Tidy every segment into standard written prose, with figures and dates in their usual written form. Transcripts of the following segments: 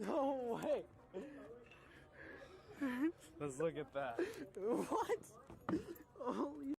No way. Let's look at that. What? Holy.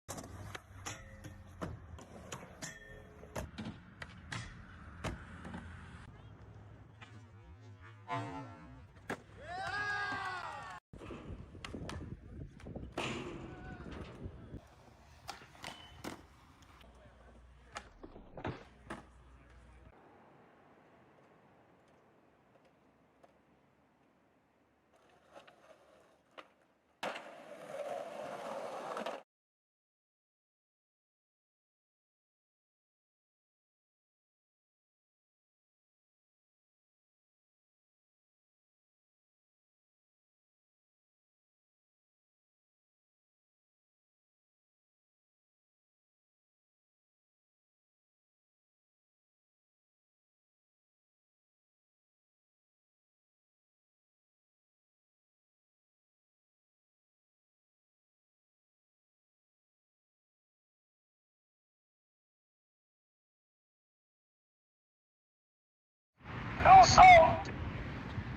No sound!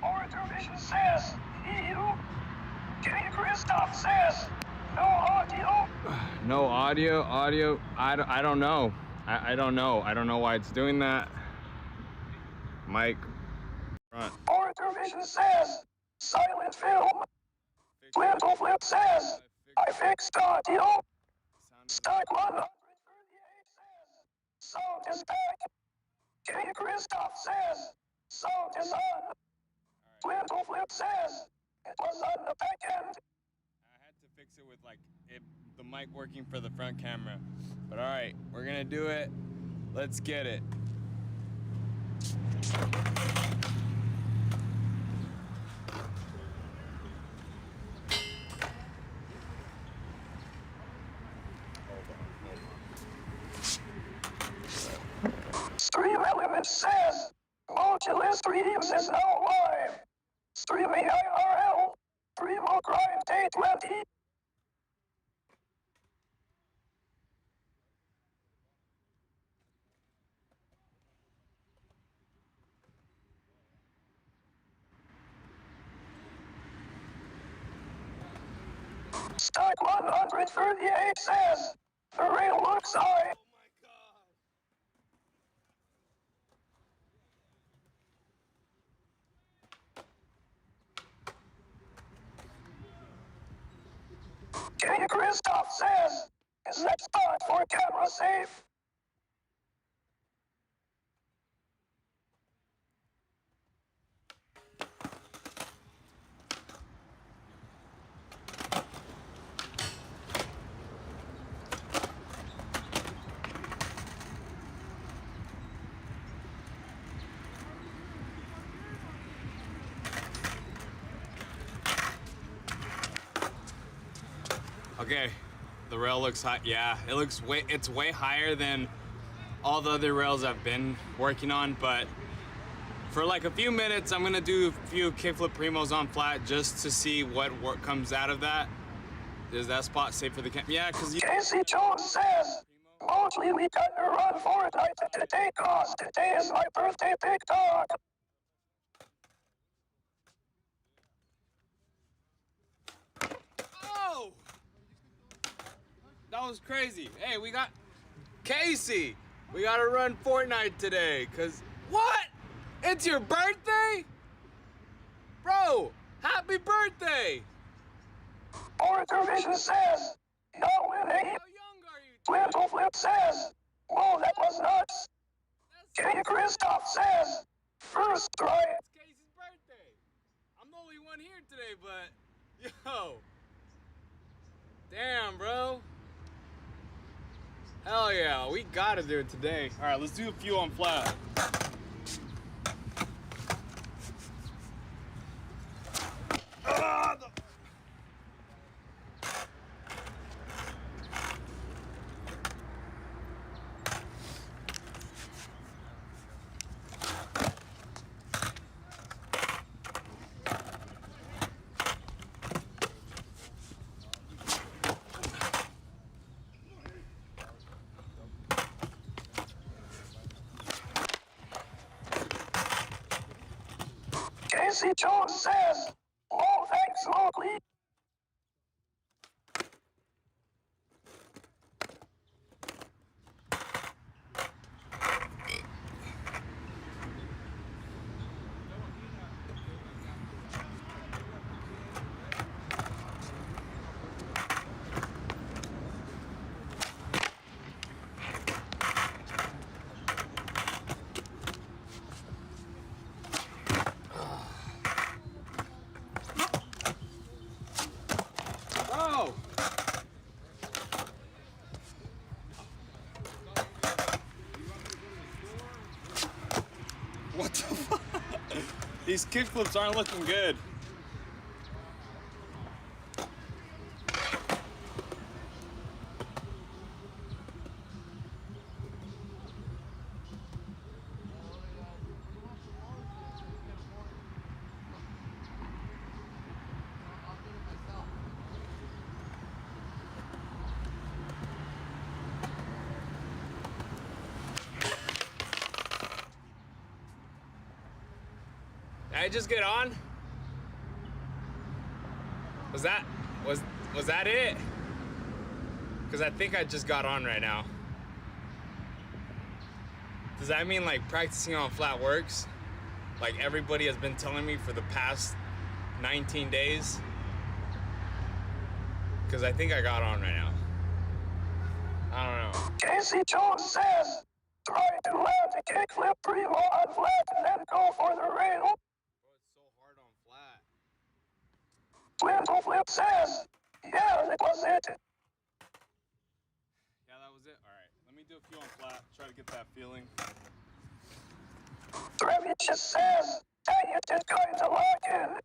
Orator Vision says, EU. King Christoph says, no audio. No audio. I don't know. I don't know. I don't know why it's doing that. Mike. Front. Orator Vision says, silent film. Little Flip says, I fixed audio. Stack 138 says, sound is back. King Christoph says, sound is on. Little Flip says, it was on the back end. I had to fix it with like the mic working for the front camera. But all right, we're gonna do it. Let's get it. Stream Element says, Modulus Streams is now live. Streaming IRL, Primo Grind Day 20. Stack 138 says, the rail looks high. Oh my god. King Christoph says, is that spot for camera safe? Okay, the rail looks high. Yeah, it's way higher than all the other rails I've been working on, but for like a few minutes, I'm gonna do a few kickflip primos on flat just to see what work comes out of that. Is that spot safe for the cam? Yeah, cause Casey Jones says, mostly we got to run Fortnite today cause today is my birthday big dog. Oh! That was crazy. Hey, we got Casey. We gotta run Fortnite today, cause what? It's your birthday? Bro, happy birthday! Orator Vision says, no winning. How young are you? Little Flip says, whoa, that was nuts. King Christoph says, first try. It's Casey's birthday. I'm the only one here today, but yo. Damn, bro. Hell yeah, we gotta do it today. All right, let's do a few on flat. Casey Jones says, "Oh, thanks, Mowgli." Oh! What the fuck? These kickflips aren't looking good. Did I just get on? Was that it? Because I think I just got on right now. Does that mean like practicing on flat works? Like everybody has been telling me for the past 19 days? Because I think I got on right now. I don't know. Casey Jones says, "Try to land a kickflip Primo on flat and then go for the rail." Oh, it's so hard on flat. Twinkle Flip says, "Yeah, that was it." Yeah, that was it? Alright, let me do a few on flat, try to get that feeling. Trevich says, "Dang it, it's kinda lacking."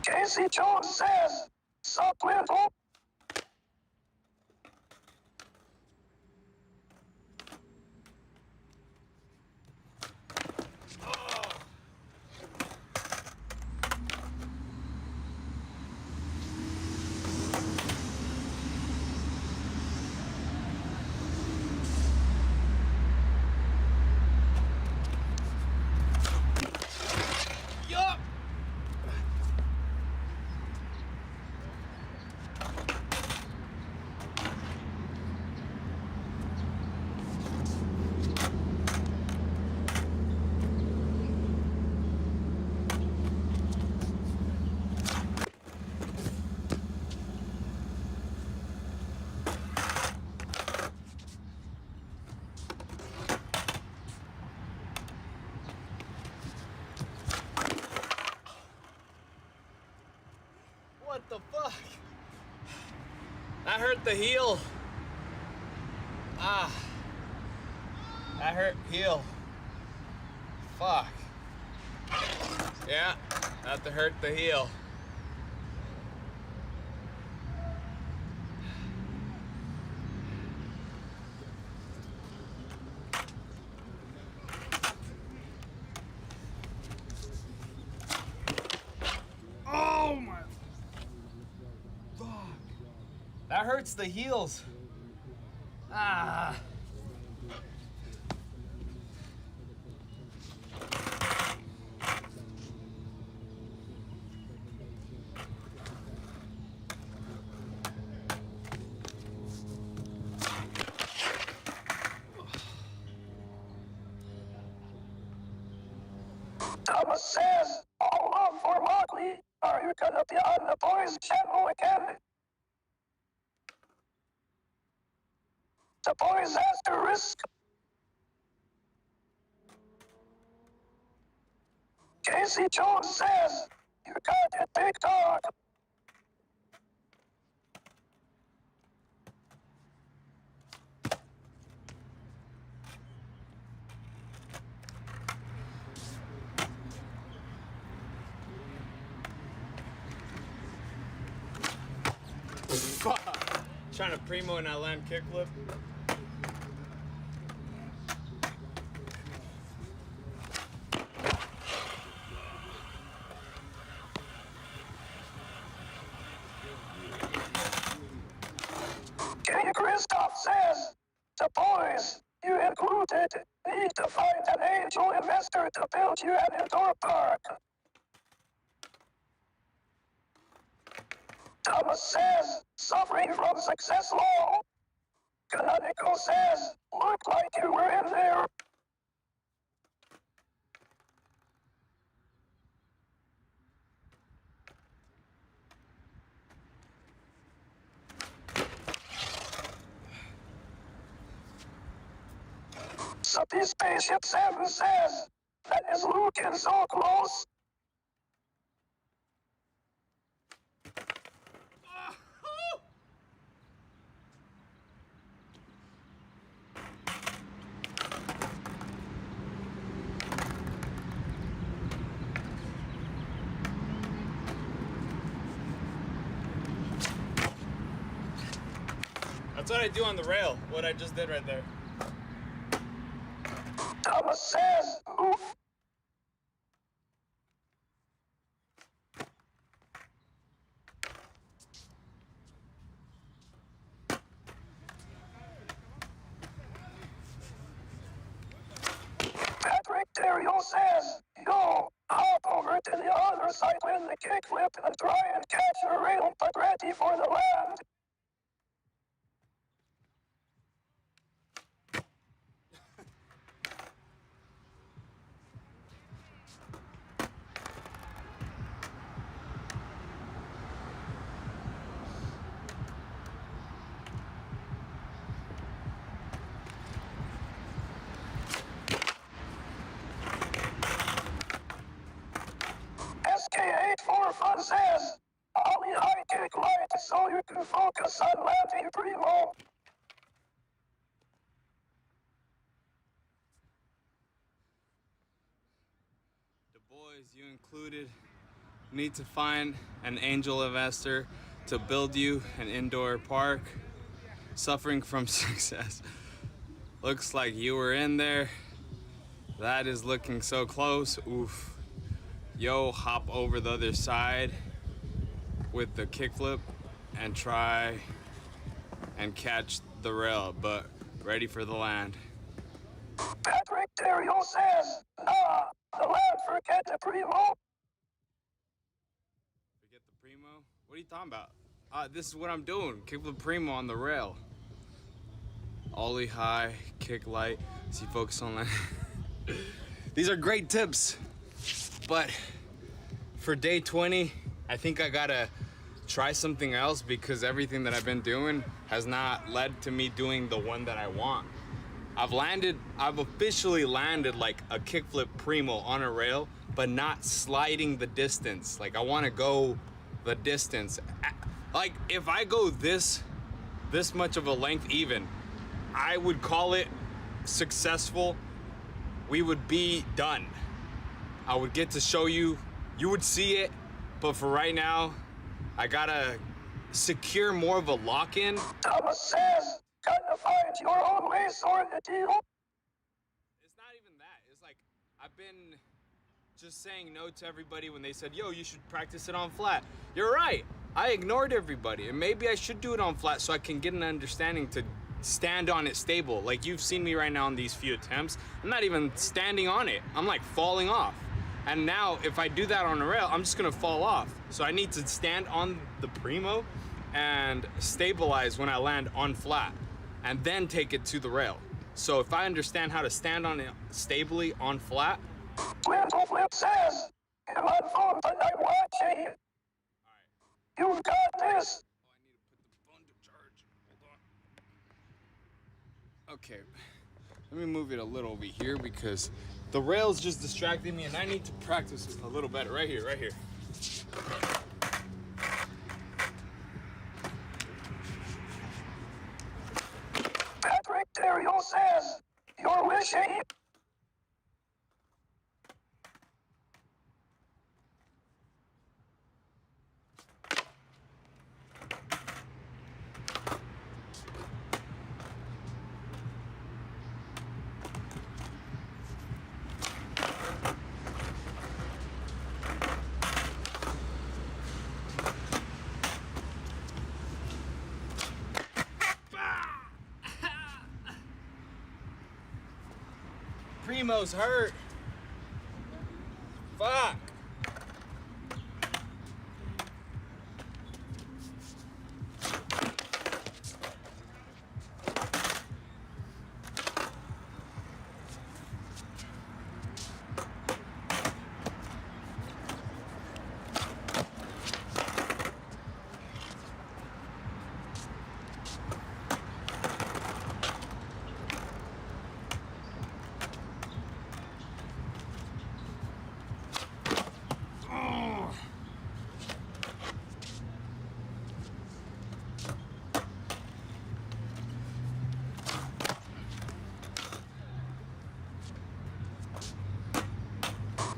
Casey Jones says, "Sup, Twinkle?" Yup! What the fuck? That hurt the heel. Ah. That hurt heel. Fuck. Yeah, that hurt the heel. Oh my. Fuck. That hurts the heels. Ah. Thomas says, "All love for Mowgli. Are you gonna be on the boys' channel again?" The boys asterisk. Casey Jones says, "You got it, big dog." Fuck. Trying to primo and I land kickflip. King Christoph says, the boys you included need to find an angel investor to build you an indoor park. Thomas says, suffering from success law. Canonical says, looked like you were in there. Suppy Spaceship 7 says, that is looking so close. That's what I do on the rail, what I just did right there. Thomas says, oof. Patrick Terrio says, yo, hop over to the other side when the kickflip and try and catch a rail, but ready for the land. SK84 says, Ollie high kick light so you can focus on landing Primo. The boys you included need to find an angel investor to build you an indoor park. Suffering from success. Looks like you were in there. That is looking so close. Oof. Yo, hop over the other side with the kickflip and try and catch the rail, but ready for the land. Patrick Terrio says, nah, the land forget the Primo. Forget the Primo? What are you talking about? This is what I'm doing. Kickflip Primo on the rail. Ollie high, kick light, see focus on land. These are great tips, but for day 20, I think I gotta try something else because everything that I've been doing has not led to me doing the one that I want. I've officially landed like a kickflip Primo on a rail, but not sliding the distance. Like I wanna go the distance. Like if I go this much of a length even, I would call it successful. We would be done. I would get to show you, you would see it, but for right now, I gotta secure more of a lock-in. Thomas says, gotta find your own way, sort of deal. It's not even that. It's like, I've been just saying no to everybody when they said, yo, you should practice it on flat. You're right. I ignored everybody, and maybe I should do it on flat so I can get an understanding to stand on it stable. Like you've seen me right now in these few attempts. I'm not even standing on it. I'm like falling off. And now if I do that on a rail, I'm just gonna fall off. So I need to stand on the Primo and stabilize when I land on flat and then take it to the rail. So if I understand how to stand on it stably on flat. Twinkle Flip says, I'm on phone, but I'm watching. You got this. Okay, let me move it a little over here because the rail's just distracting me and I need to practice a little better. Right here, right here. Patrick Terrio says, you're wishing. Primos hurt. Fuck.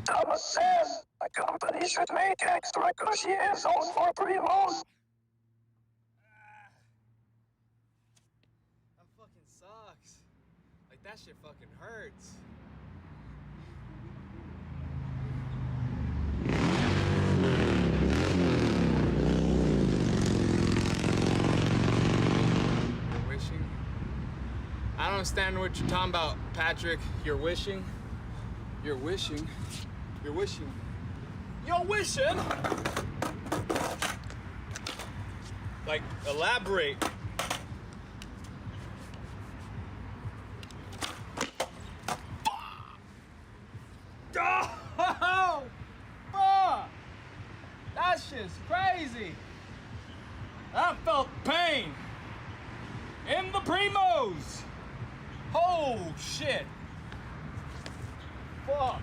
Thomas says a company should make extra cushy insoles for Primos. That fucking sucks. Like, that shit fucking hurts. You're wishing? I don't understand what you're talking about, Patrick. You're wishing? You're wishing? You're wishing? You're wishing? Like, elaborate. Oh, fuck! That shit's crazy. I felt pain in the Primos. Oh shit! Fuck!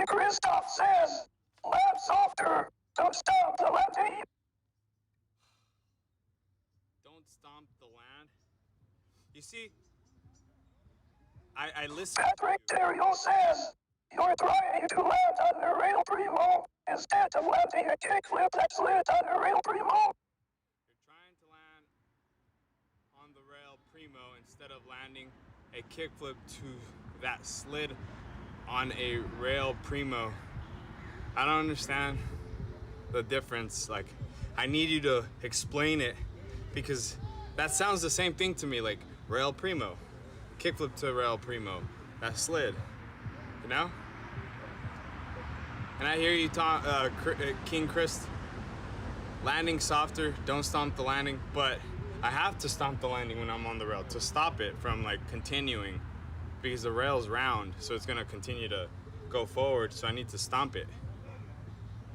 Christoph says, land softer, don't stomp the lefty. Don't stomp the land. You see, I listen. Patrick Terrio says, you're trying to land on the rail Primo instead of landing a kickflip that slid on the rail Primo. You're trying to land on the rail Primo instead of landing a kickflip to that slid on a rail Primo. I don't understand the difference. Like, I need you to explain it, because that sounds the same thing to me, like rail Primo, kickflip to rail Primo, that slid, you know? And I hear you talk, King Chris, landing softer, don't stomp the landing, but I have to stomp the landing when I'm on the rail to stop it from like continuing, because the rail's round, so it's gonna continue to go forward, so I need to stomp it.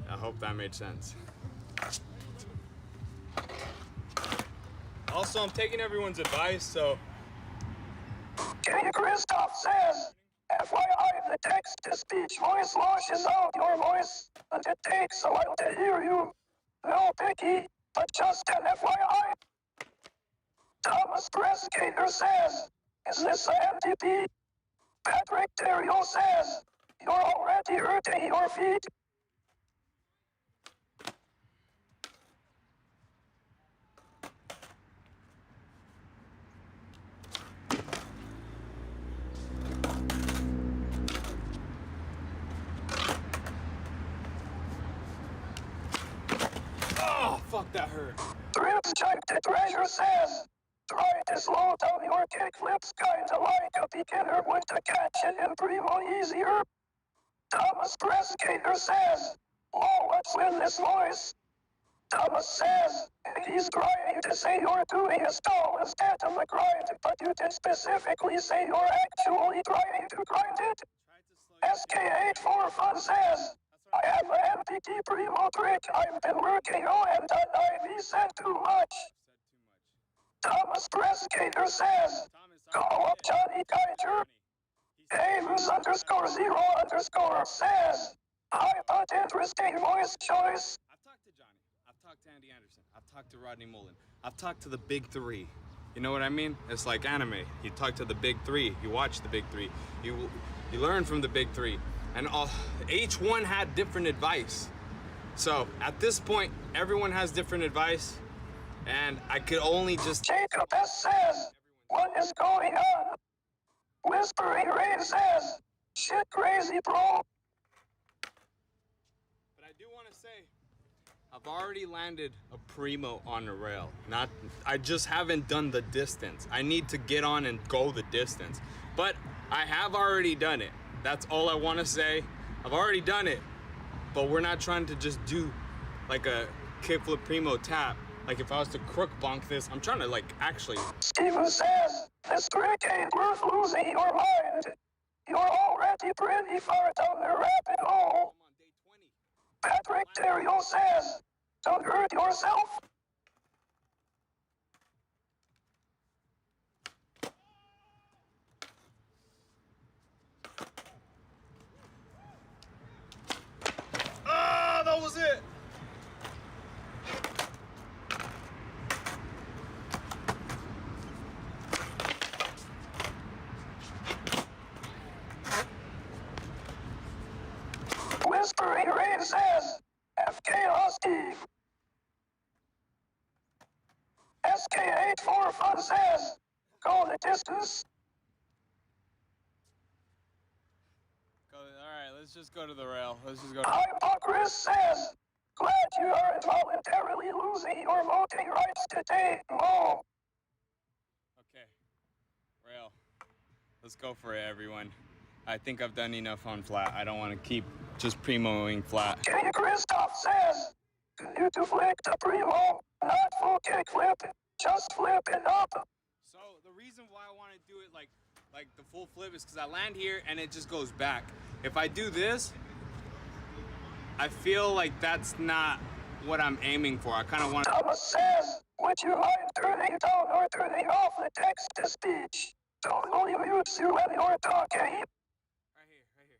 I hope that made sense. Also, I'm taking everyone's advice, so... King Christoph says, FYI, the text-to-speech voice washes out your voice, and it takes a while to hear you. No picky, but just an FYI. Thomas Prescator says, is this a MTP? Patrick Terrio says, you're already hurting your feet. Oh, fuck, that hurt. Trips Check the Treasure says, try to slow down your kickflips kinda like a beginner would to catch it in Primo easier. Thomas Prescator says, oh, what's with this voice? Thomas says, he's trying to say you're doing a stall instead of a grind, but you did specifically say you're actually trying to grind it. SK84 says, I have an MPT Primo trick I've been working on and I said too much. Thomas Prescator says, call up Johnny Geiger. Hayes _0_ says, I thought interesting voice choice. I've talked to Johnny. I've talked to Andy Anderson. I've talked to Rodney Mullen. I've talked to the big three. You know what I mean? It's like anime. You talk to the big three. You watch the big three. You learn from the big three. And each one had different advice. So at this point, everyone has different advice, and I could only just Jacob S. says, what is going on? Whispering Ray says, shit crazy, bro. But I do want to say, I've already landed a Primo on the rail. I just haven't done the distance. I need to get on and go the distance. But I have already done it. That's all I want to say. I've already done it. But we're not trying to just do like a kickflip Primo tap. Like if I was to crook bonk this, I'm trying to like actually. Steven says, this trick ain't worth losing your mind. You're already pretty far down the rabbit hole. I'm on day 20. Patrick Terrio says, don't hurt yourself. Ah, that was it. Whispering Ray says, FK Husky. SK84 Fun says, go the distance. All right, let's just go to the rail. Let's just go. Hypocris says, glad you aren't voluntarily losing your voting rights today, Mo. Okay, rail. Let's go for it, everyone. I think I've done enough on flat. I don't want to keep just primoing flat. King Christoph says, you to flick the primo, not full kick flip, just flip it up. So the reason why I want to do it like the full flip is because I land here and it just goes back. If I do this, I feel like that's not what I'm aiming for. I kind of want to. Thomas says, would you mind turning down or turning off the text-to-speech? Don't only mute you when you're talking. Right here, right here.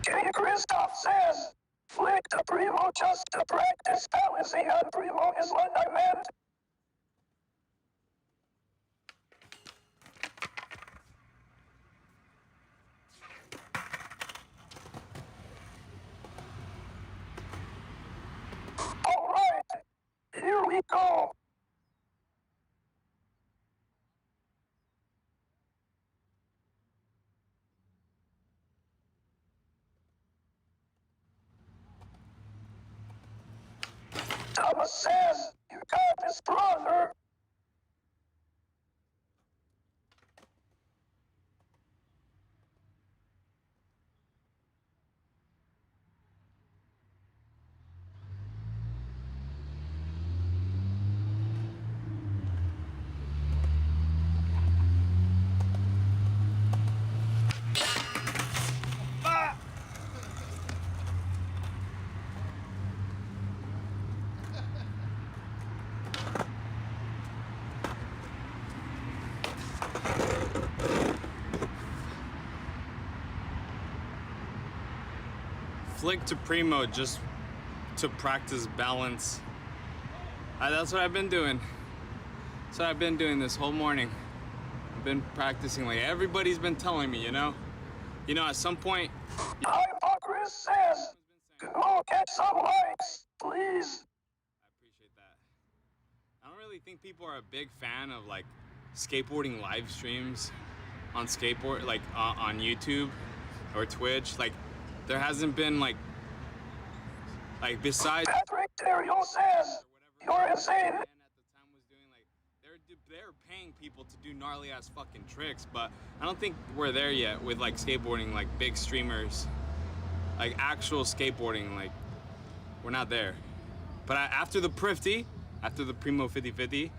King Christoph says, flick the primo just to practice balancing on primo is what I meant. Alright, here we go. Thomas says, you got this, brother. Flick to primo just to practice balance. That's what I've been doing. That's what I've been doing this whole morning. I've been practicing like everybody's been telling me, you know? You know, at some point. Hypocris says, go get some likes, please. I appreciate that. I don't really think people are a big fan of like skateboarding live streams on skateboard, like on YouTube or Twitch. Like, there hasn't been like besides. Patrick Terrio says, you're insane. At the time was doing like they're paying people to do gnarly ass fucking tricks, but I don't think we're there yet with like skateboarding, like big streamers, like actual skateboarding. Like, we're not there. But after the prifty, after the Primo 50/50,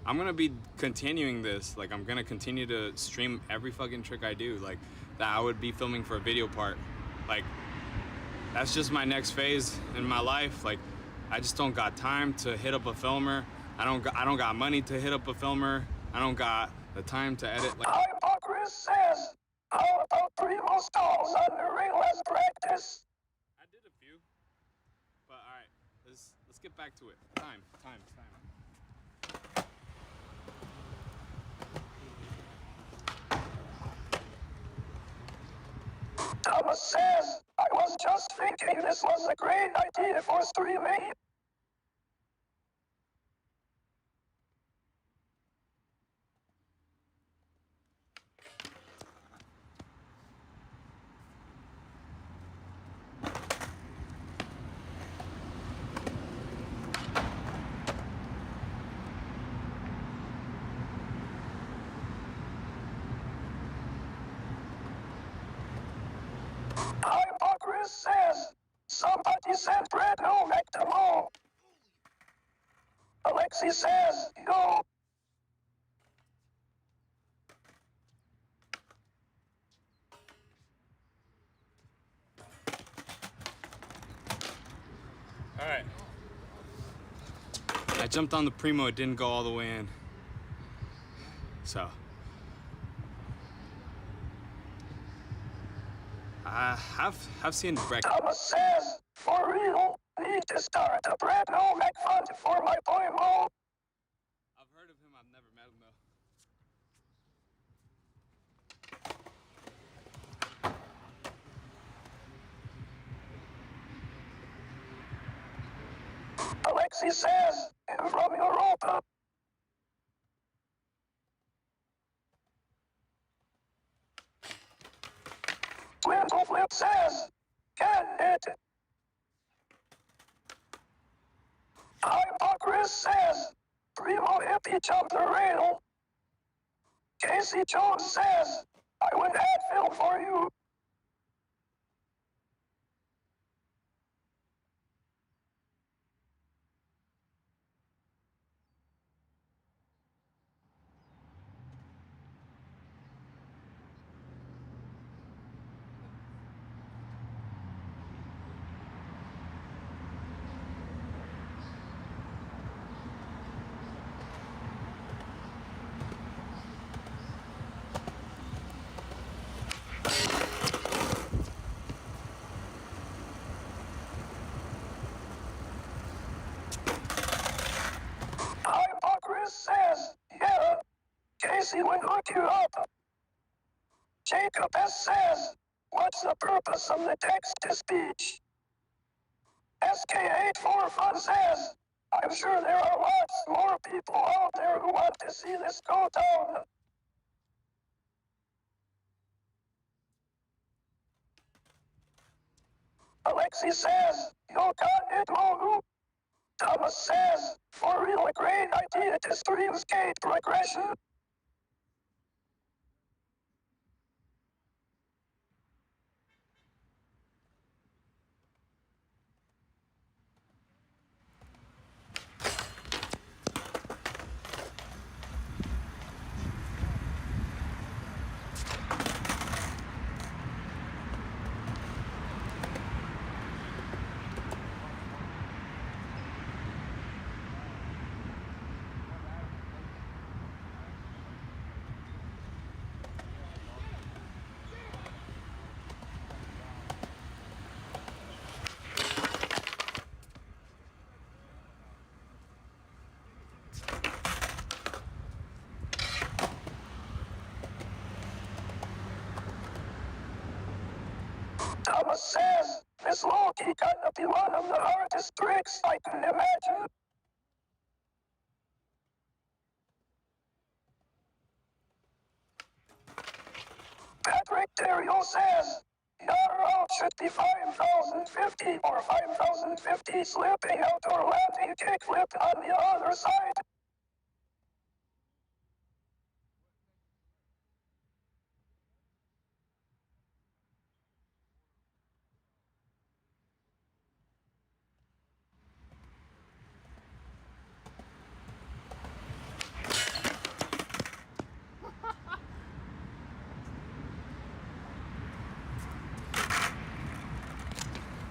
I'm gonna be continuing this. Like, I'm gonna continue to stream every fucking trick I do. Like, that I would be filming for a video part. Like, that's just my next phase in my life. Like, I just don't got time to hit up a filmer. I don't got money to hit up a filmer. I don't got the time to edit. Like, Hypocrite says, how about Primo stalls on the ring less practice? I did a few, but all right, let's get back to it. Time. Thomas says, I was just thinking this was a great idea for streaming. Hypocrite says, somebody sent bread home back to home. Alexi says, no. All right. I jumped on the Primo, it didn't go all the way in. So. I've seen break. Thomas says, for real, need to start a brand new Mac fund for my boy Mo. I've heard of him, I've never met him though. Alexi says, from Europa. Twinkle Flip says, can it? Hypocrite says, Primo hippie jumped the rail. Casey Jones says, I would add film for you. Hypocrite says, yeah, Casey would hook you up. Jacob S. says, what's the purpose of the text-to-speech? SK84 says, I'm sure there are lots more people out there who want to see this go down. Alexi says, you got it, Mo. Thomas says, for real, a great idea to stream skate progression. Thomas says, this Loki gonna be one of the hardest tricks I can imagine. Patrick Terrio says, your route should be 5,050 or 5,050 slipping out or landing kickflip on the other side.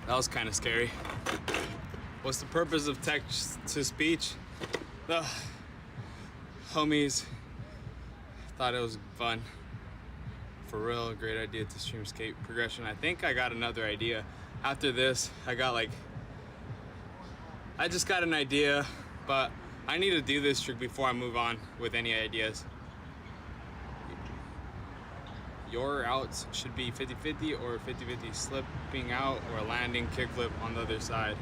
That was kind of scary. What's the purpose of text to speech? Ugh. Homies, thought it was fun. For real, great idea to stream skate progression. I think I got another idea. After this, I just got an idea, but I need to do this trick before I move on with any ideas. Your outs should be 50-50 or 50-50 slipping out or landing kickflip on the other side.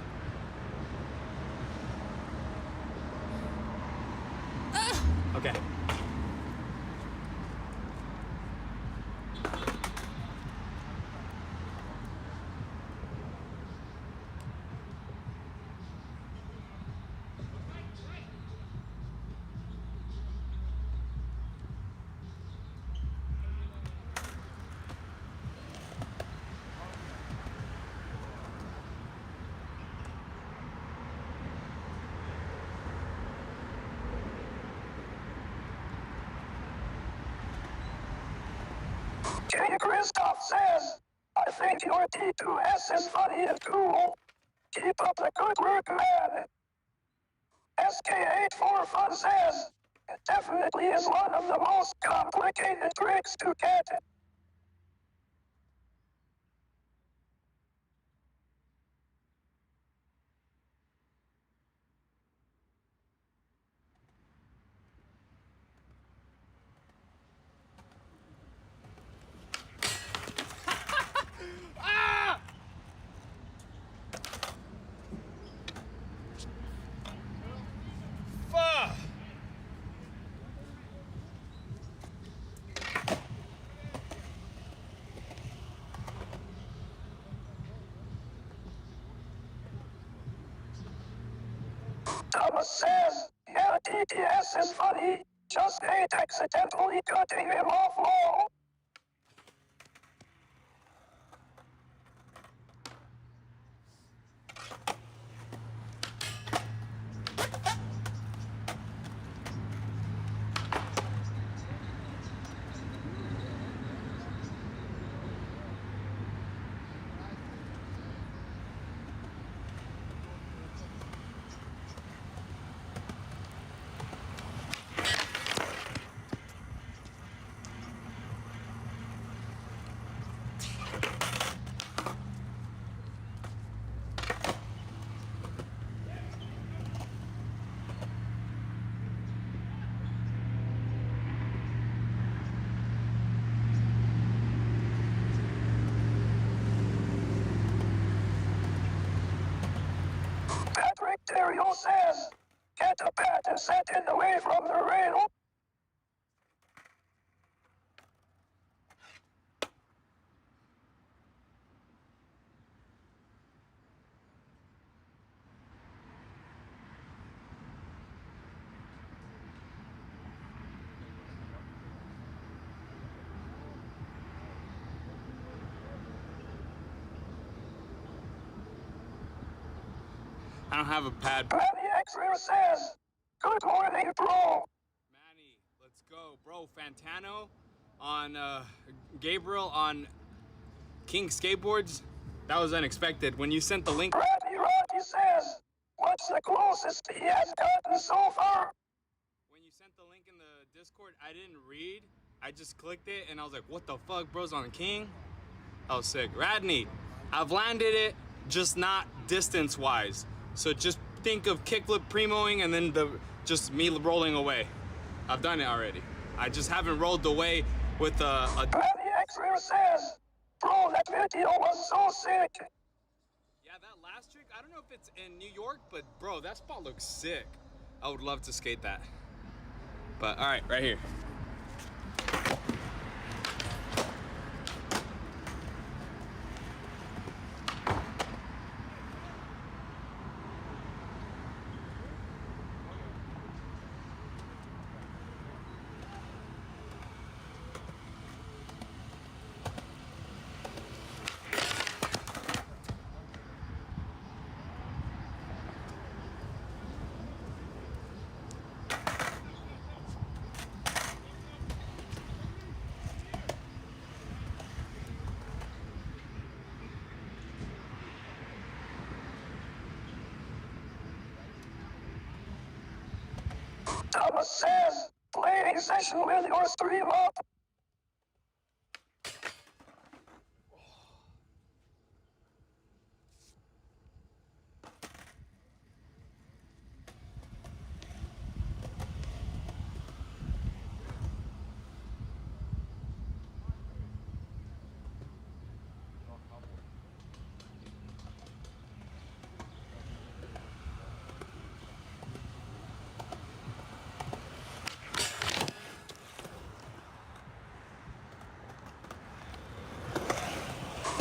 Okay. J. Christoph says, I think your T2S is funny and cool. Keep up the good work, man. SK84 says, it definitely is one of the most complicated tricks to get. Fuck! Thomas says, yeah, TTS is funny. Just hate accidentally cutting him off wall. Patrick Terrio says, get the pad and set it away from the rail. I don't have a pad. Manny X-Ray says, good morning, bro. Manny, let's go. Bro, Fantano on Gabriel on King Skateboards. That was unexpected. When you sent the link. Roddy says, what's the closest he has gotten so far? When you sent the link in the Discord, I didn't read. I just clicked it and I was like, what the fuck, bro's on King? I was sick. Radney, I've landed it, just not distance-wise. So just think of kickflip primoing and then just me rolling away. I've done it already. I just haven't rolled away with a Manny X-Ray says, bro, that video was so sick. Yeah, that last trick, I don't know if it's in New York, but bro, that spot looks sick. I would love to skate that. But all right, right here. Thomas says, play a session with your stream up.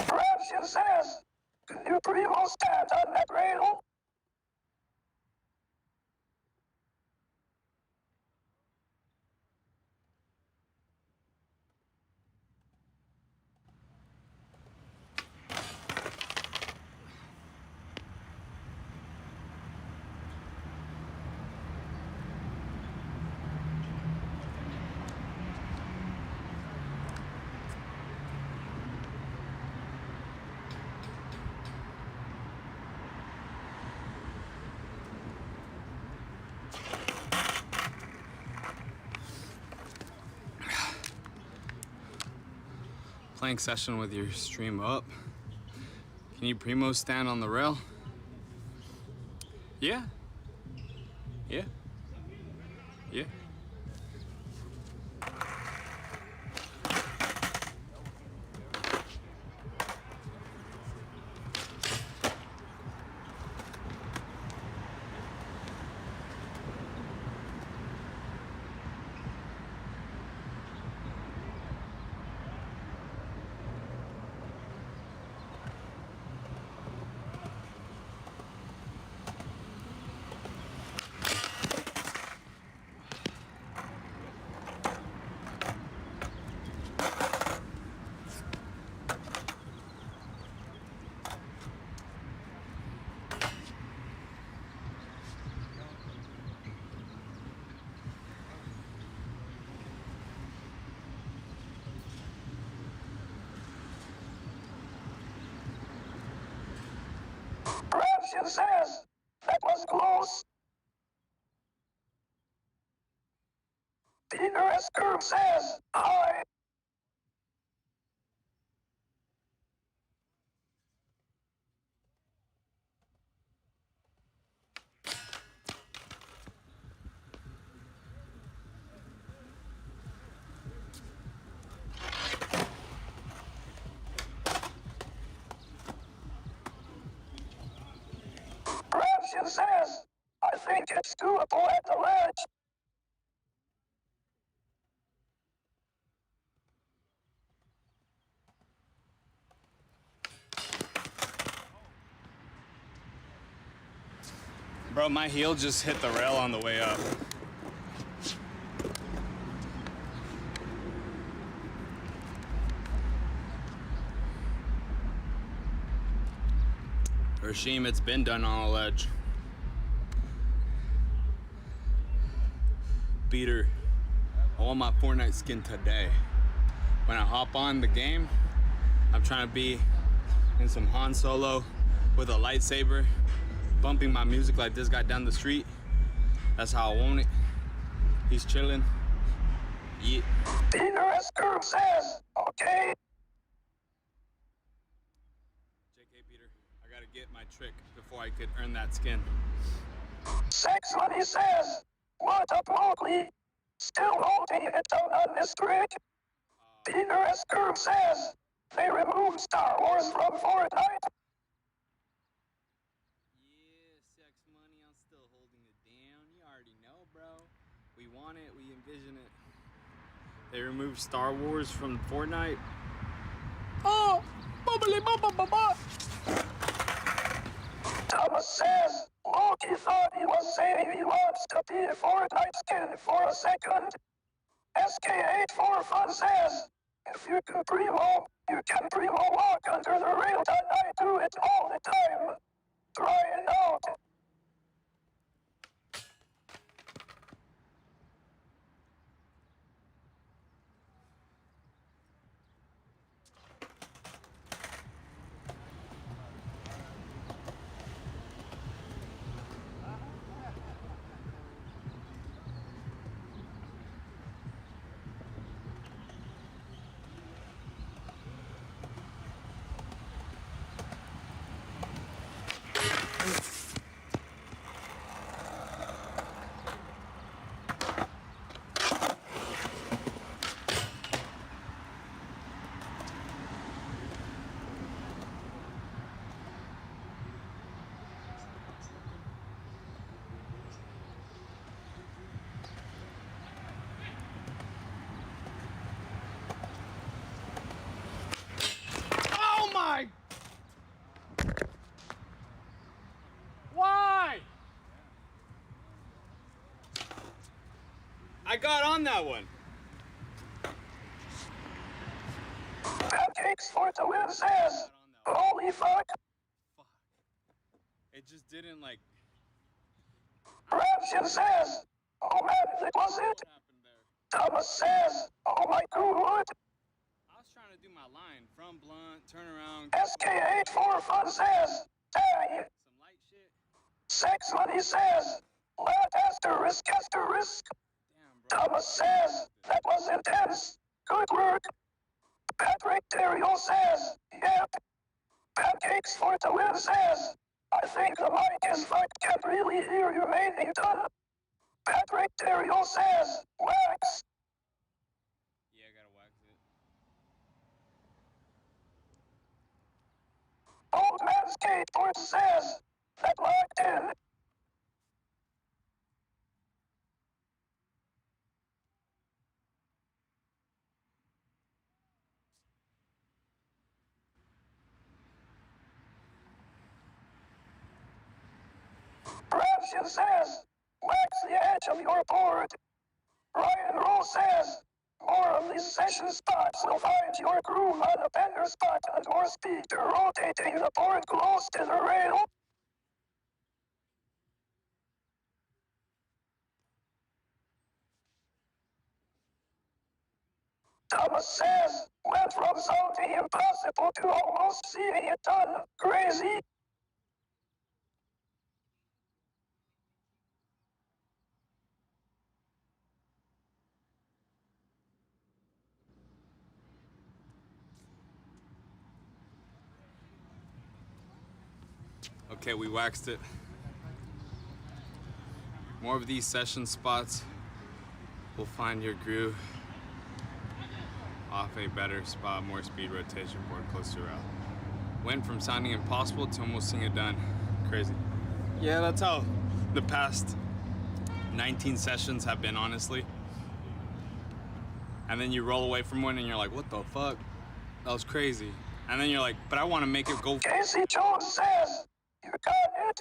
Precision says, can you Primo stand on that rail? Playing session with your stream up. Can you Primo stand on the rail? Yeah. Yeah. Yeah. Precision says, that was close. Peter S. Curve says, hi. Precision says, I think it's doable at the ledge. Bro, my heel just hit the rail on the way up. Rasheem, it's been done on a ledge. Beater, I want my Fortnite skin today. When I hop on the game, I'm trying to be in some Han Solo with a lightsaber, bumping my music like this guy down the street. That's how I want it. He's chilling. Yeah. Peter S. Curve says, okay. JK Peter, I gotta get my trick before I could earn that skin. Sex Money says, what up, Mowgli? Still holding it down on this trick? Peter S. Curve says, they removed Star Wars from Fortnite. Yeah, Sex Money, I'm still holding it down. You already know, bro. We want it, we envision it. They removed Star Wars from Fortnite. Oh! Bubbly bubba bubba! Thomas says, Loki thought he was saying he wants to be a Fortnite skin for a second. SK84 says, if you can Primo, you can Primo walk under the rail, and I do it all the time. Try it out. I got on that one. Pancakes for the win says, holy fuck. Fuck. It just didn't like. Raption says, oh man, that was it. What happened there? Thomas says, oh my god. I was trying to do my line from blunt, turn around. SK84 Fun says, dang. Some light shit. Sex Money says, let asterisk. Damn, bro. Thomas says, that was intense. Good work. Patrick Terrio says, yep. Pancakes for the win says, I think the mic and fuck can't really hear your main done. Patrick Terrio says, wax. Yeah, I gotta wax it. Old man skateboard says, that locked in. Raption says, wax the edge of your board. Ryan Roll says, more of these session spots will find your groove on a bender spot and more speed to rotating the board close to the rail. Thomas says, went from something impossible to almost seeing it done. Crazy. Okay, we waxed it. More of these session spots will find your groove off a better spot, more speed rotation, board close to route. Went from sounding impossible to almost seeing it done. Crazy. Yeah, that's how the past 19 sessions have been, honestly. And then you roll away from one and you're like, what the fuck? That was crazy. And then you're like, but I want to make it go. Casey Jones says, you got it.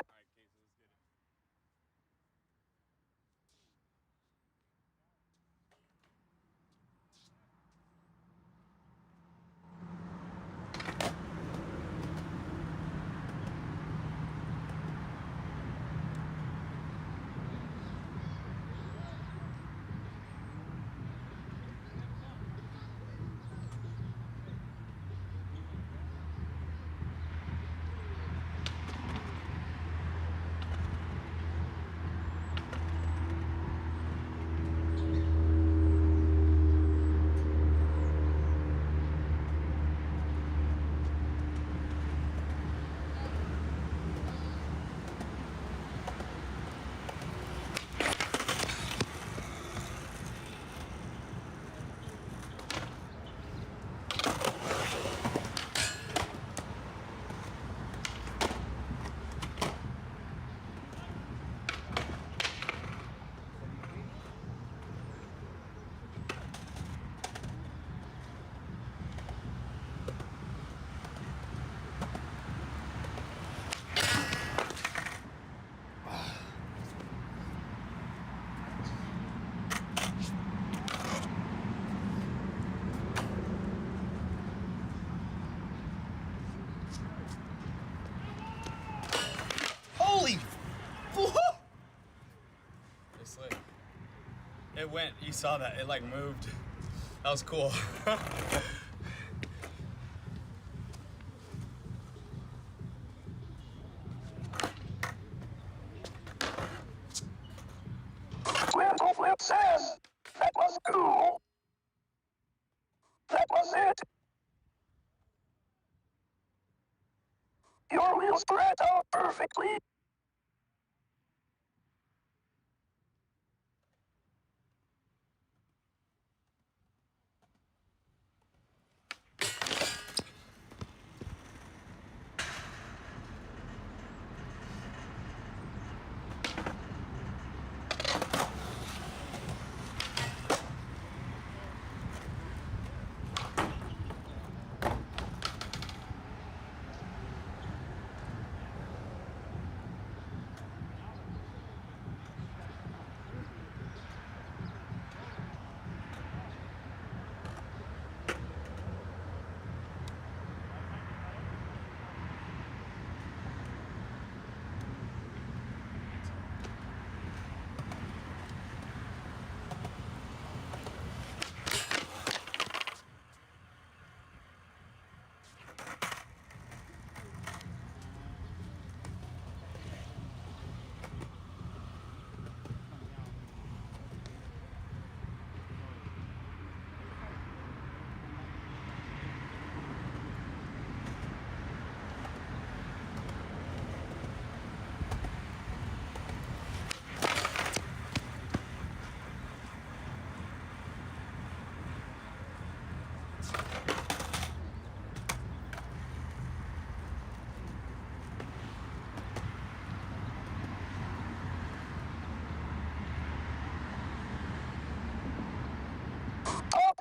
Holy It slid. It went, you saw that, it like moved. That was cool. Twinkle Flip says, that was cool. That was it. Your wheels spread out perfectly.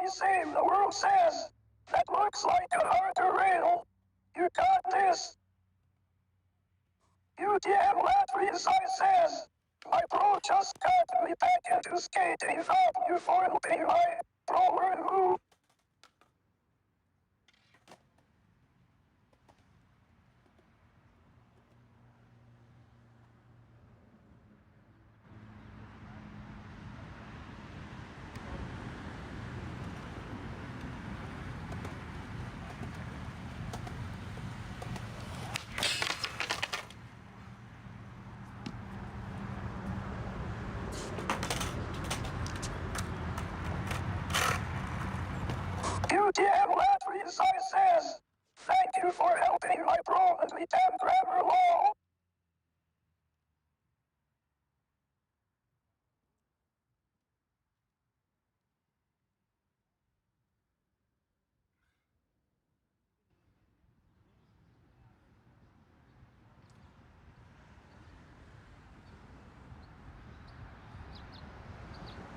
the same, the world says. That looks like a harder rail. You got this. You damn Latvia's I says. My bro just got me back into skating. Thought you foiled me, my bro learn who. You damn Latvia's I says. Thank you for helping my bro and me damn grammar law.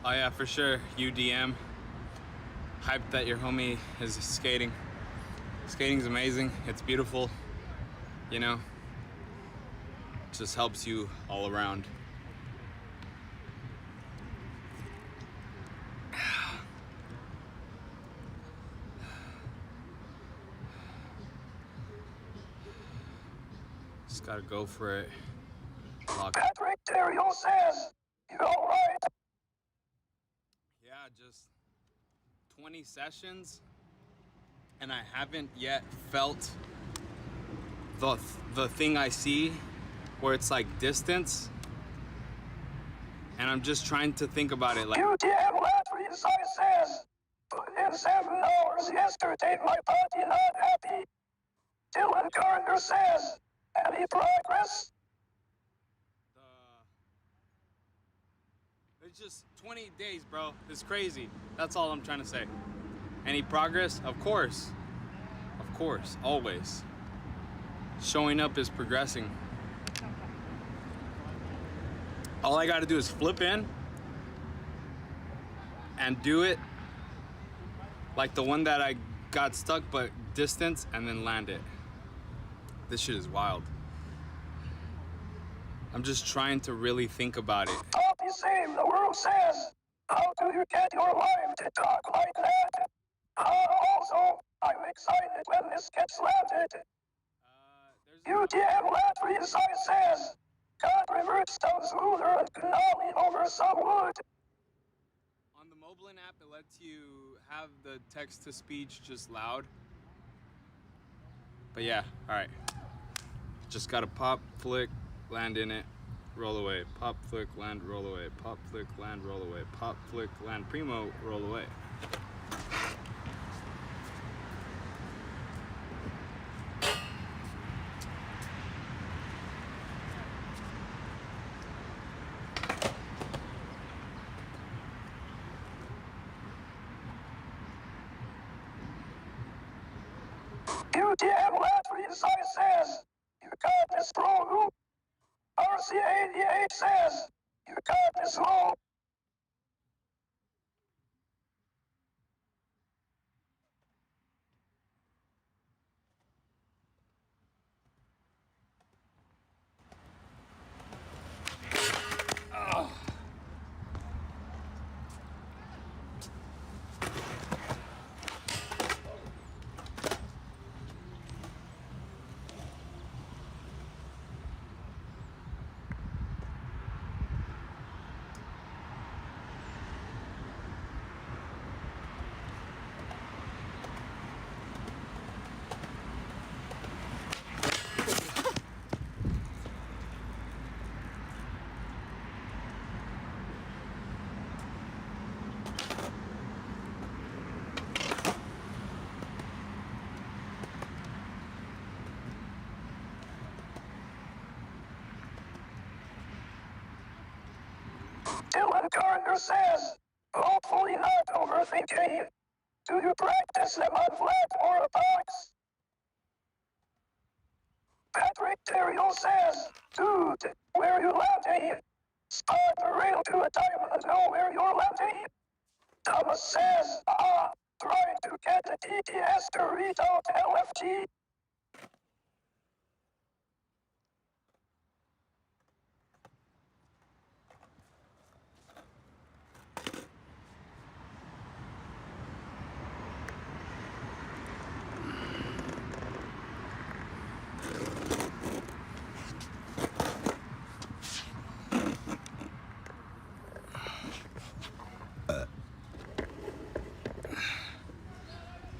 Oh yeah, for sure. UDM. Hyped that your homie is skating. Skating's amazing. It's beautiful. You know, it just helps you all around. Just gotta go for it. Patrick Terrio says, you alright? Yeah, just 20 sessions, and I haven't yet felt the thing I see where it's like distance, and I'm just trying to think about it like, You damn Latvia's I says, put in 7 hours yesterday, my body not happy. Dylan Gardner says, any progress? it's just 20 days, bro. It's crazy. That's all I'm trying to say. Any progress? Of course, always. Showing up is progressing. All I gotta do is flip in and do it like the one that I got stuck, but distance, and then land it. This shit is wild. I'm just trying to really think about it. All the same, the world says, how do you get your mind to talk like that? Also, I'm excited when this gets landed. You damn Latvia's I says, God reverts down smoother and cannoli over some wood. On the Moblin app, it lets you have the text-to-speech just loud. But yeah, alright. Just gotta pop, flick, land in it, roll away. Pop, flick, land, roll away. Pop, flick, land, roll away. Pop, flick, land, primo, roll away. You damn Latvia's I says, you got this bro. RC88 says, you got this low. Dylan Gardner says, hopefully not overthinking. Do you practice them on flat or a box? Patrick Terrio says, dude, where you landing? Spot the rail to a diamond, know where you're landing. Thomas says, trying to get the TTS to read out LFG.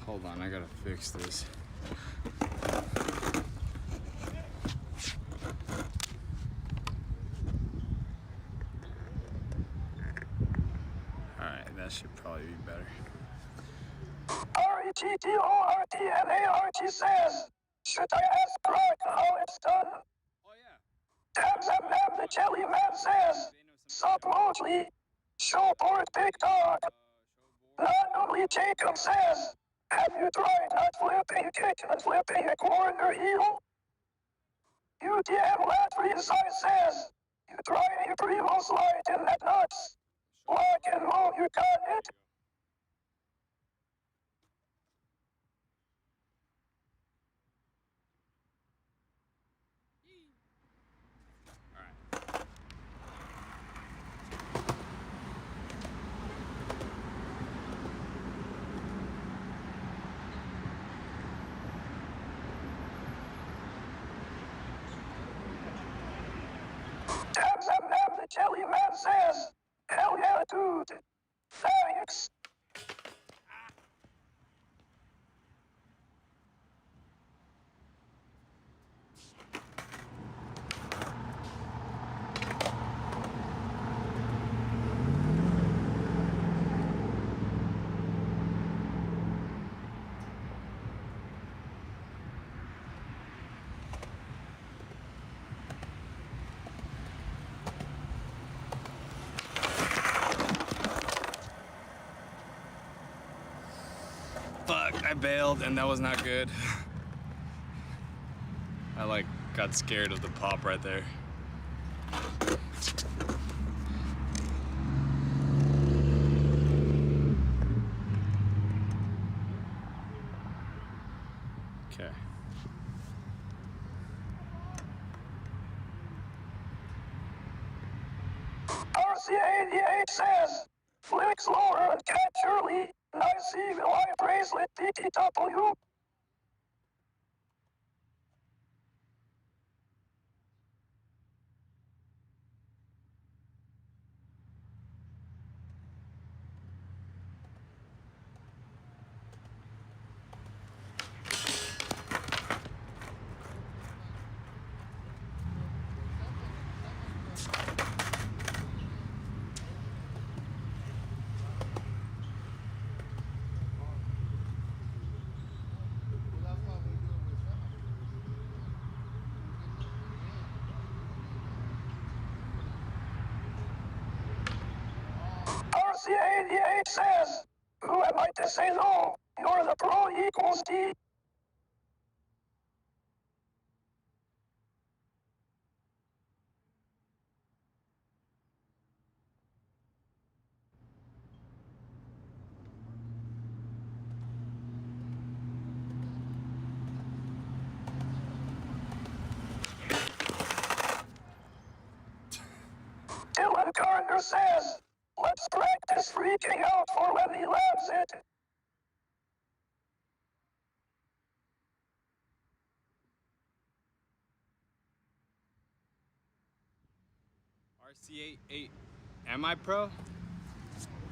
Hold on, I gotta fix this. Alright, that should probably be better. RETTORTNART says, should I ask Greg how it's done? Oh yeah. Tam the Jelly Man says, sup Mosley, showboard big dog. Not Jacob says, have you tried not flipping a kick and flipping a corner heel? UTM Latvia says, you try a Primo slide in that nuts. Lock and roll, you got it. Tam the Jelly Man says, hell yeah, dude. Thanks. Fuck, I bailed and that was not good. I like got scared of the pop right there. Okay. RC88 says, flex lower and catch early. Nice evil eye bracelet, DTW. RC88 says, who am I to say no? You're the pro equals D. Dylan Gardner says, let's practice freaking out for when he lands it. RC88, am I pro?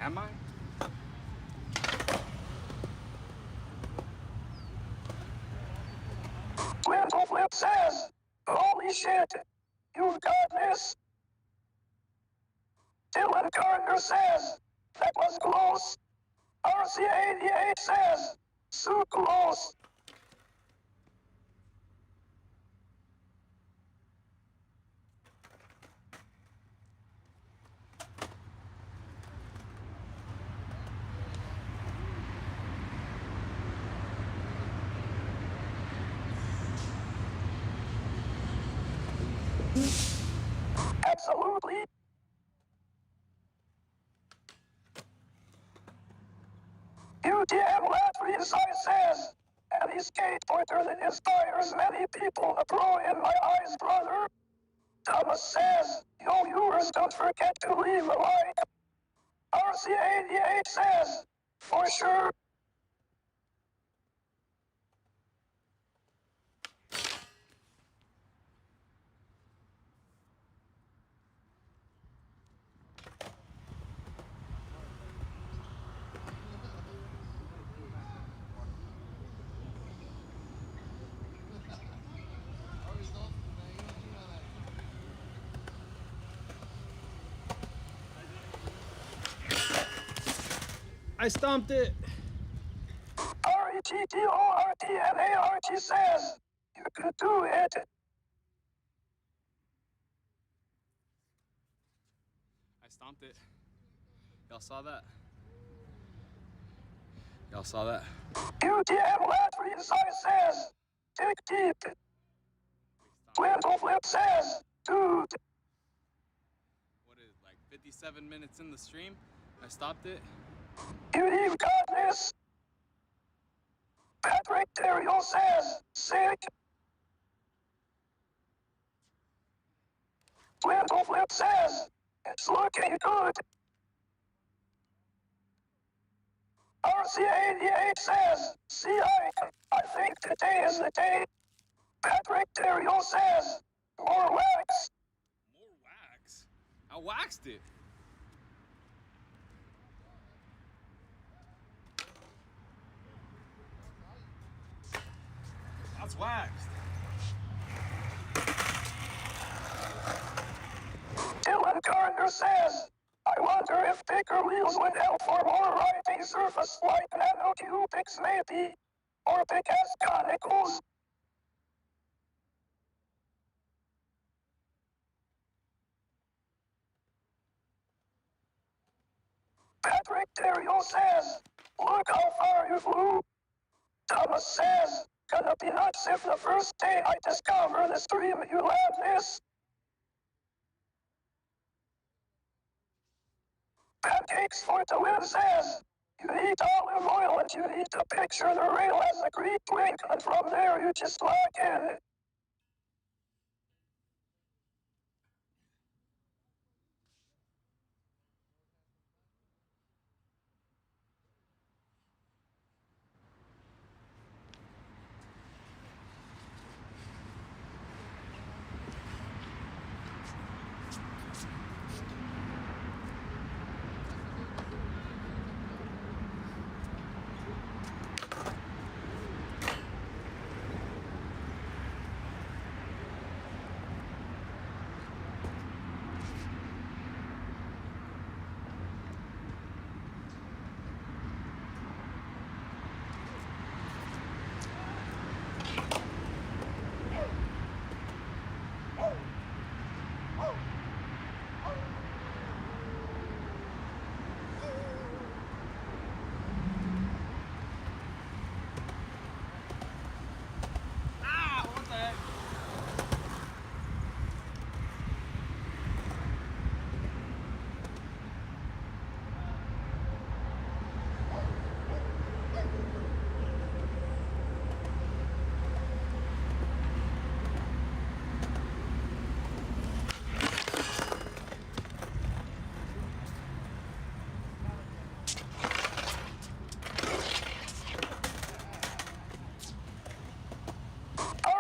Am I? Window Flip says, holy shit, you've got this. Dylan Gardner says, that was close. RC88 says, so close. Absolutely. UTM Latvia says, and he's skateboarder that inspires many people. A pro in my eyes, brother. Thomas says, yo viewers, don't forget to leave a like. RC88 says, for sure. I stomped it. RETTORTNART says, you can do it. I stomped it. Y'all saw that? Y'all saw that? UTM Latvia says, dig deep. Twinkle Flip says, dude. What is it, like 57 minutes in the stream? I stopped it. You've got this. Patrick Terrio says, sick. Twinkle Flip says, it's looking good. RC88 says, see, I think today is the day. Patrick Terrio says, more wax. More wax? I waxed it. That's waxed. Dylan Gardner says, I wonder if bigger wheels would help for more riding surface like nanocubics maybe, or big-ass conicals. Patrick Terrio says, look how far you flew. Thomas says, gonna be nuts if the first day I discover the stream you have this. Pancakes for the win says, you need olive oil and you need to picture the rail as a green twink, and from there you just lock in.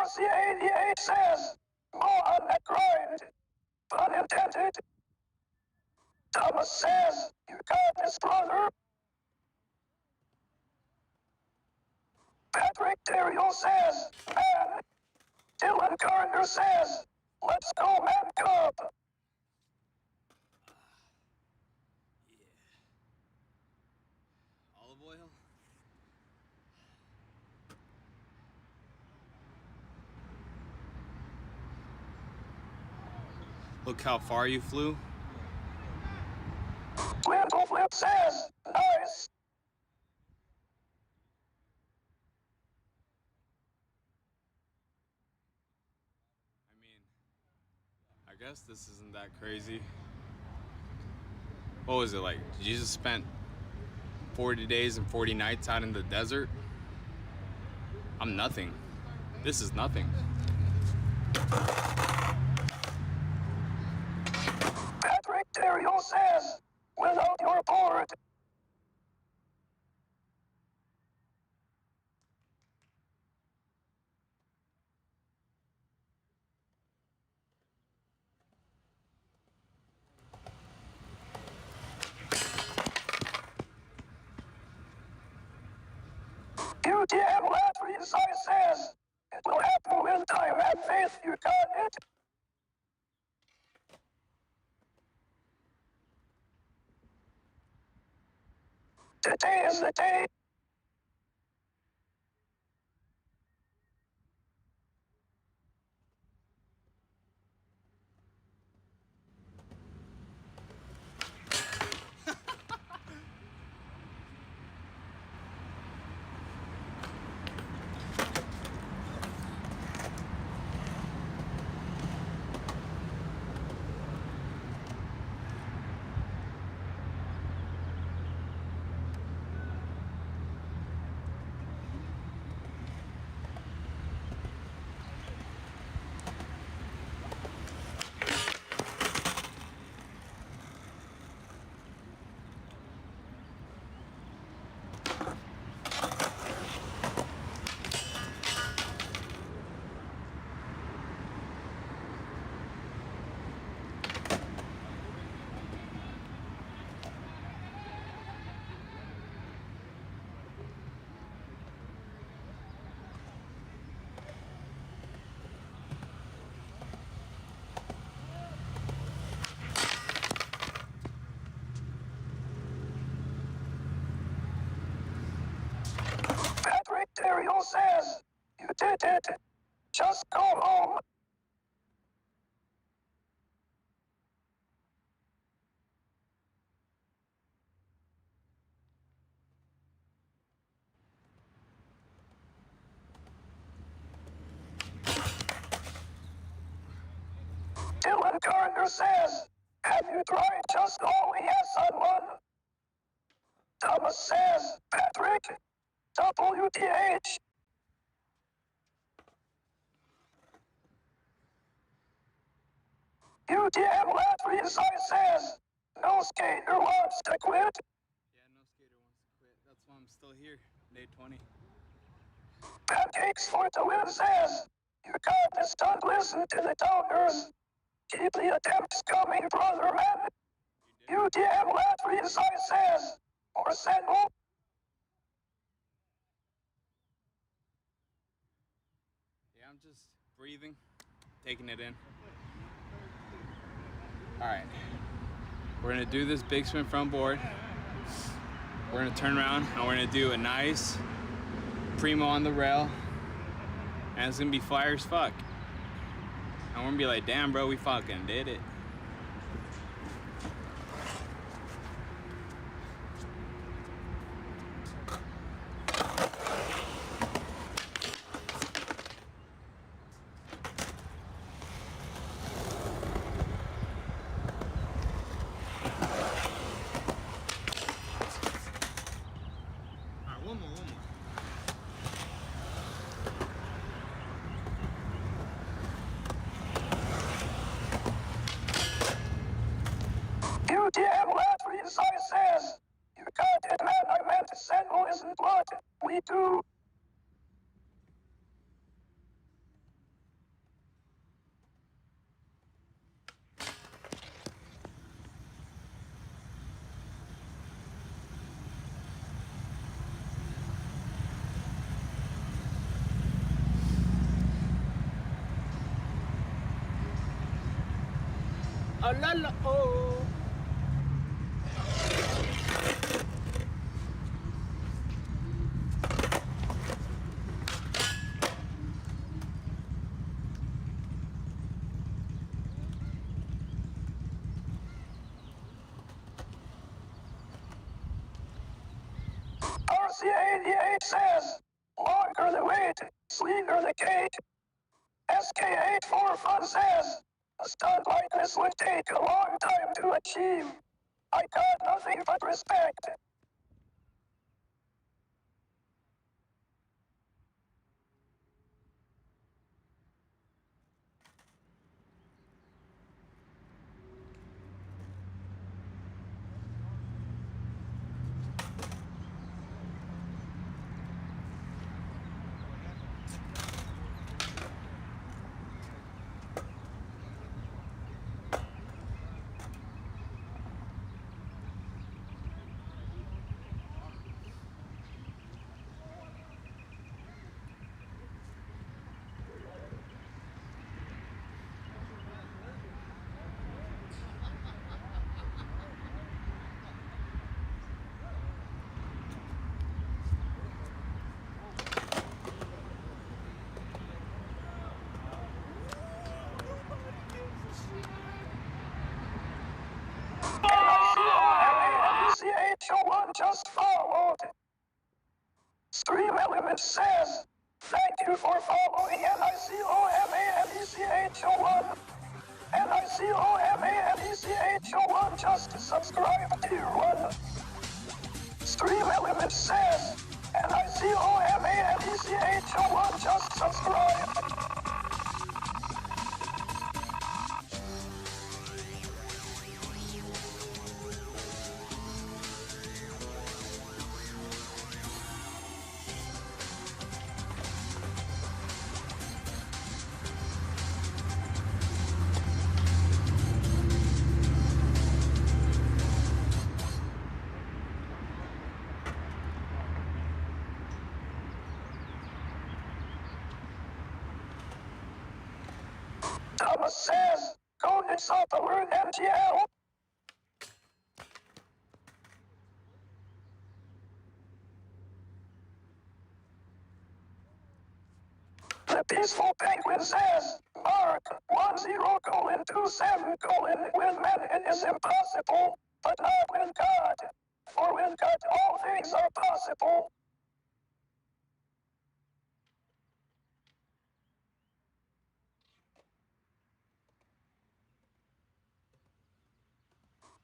RC88 says, more on that grind. Pun intended. Thomas says, you got this, brother. Patrick Terrio says, man. Dylan Gardner says, let's go, man cub. Olive oil? Look how far you flew. Twinkle Flip says, nice. I mean, I guess this isn't that crazy. What was it like? You just spent 40 days and 40 nights out in the desert, I'm nothing. This is nothing. Patrick Terrio says, without your board. UTM Latry says, it will happen when time and faith you got it. Today is the day. Patrick Terrio says, you did it. Just go home. Dylan Gardner says, have you tried just all yes on one? Thomas says, Patrick, WTH. UTM Latry says, no skater wants to quit. Yeah, no skater wants to quit. That's why I'm still here, day 20. Pancakes for the win says, you got this done, listen to the downers. Keep the attempts coming, brother man. UTM Latry says, or Sentinel. Yeah, I'm just breathing, taking it in. All right, we're gonna do this big spin front board. We're gonna turn around and we're gonna do a nice Primo on the rail, and it's gonna be fire as fuck. And we're gonna be like, damn, bro, we fucking did it. One more. UTM Latry says, you got it, man. I meant Sentinel isn't what we do. Oh la la oh. RCA88 says, longer the wait, sweeter the cake. SK84 Fun says, a stunt like this would take a long time to achieve. I got nothing but respect. just followed. Stream Element says, thank you for following NICOMANECHO1. NICOMANECHO1 just subscribe tier 1. Stream Element says, NICOMANECHO1 just subscribe. Thomas says, go insult the word MTL. The Peaceful Penguin says, Mark 10:27: when man it is impossible, but not with God. For with God all things are possible.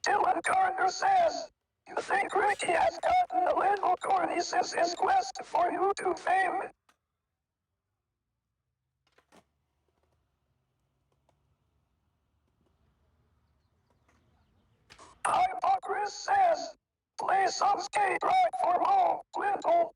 Dylan Gardner says, you think Ricky has gotten a little corny since his quest for YouTube fame? Hypocris says, play some skate rock for Mo, Clinton.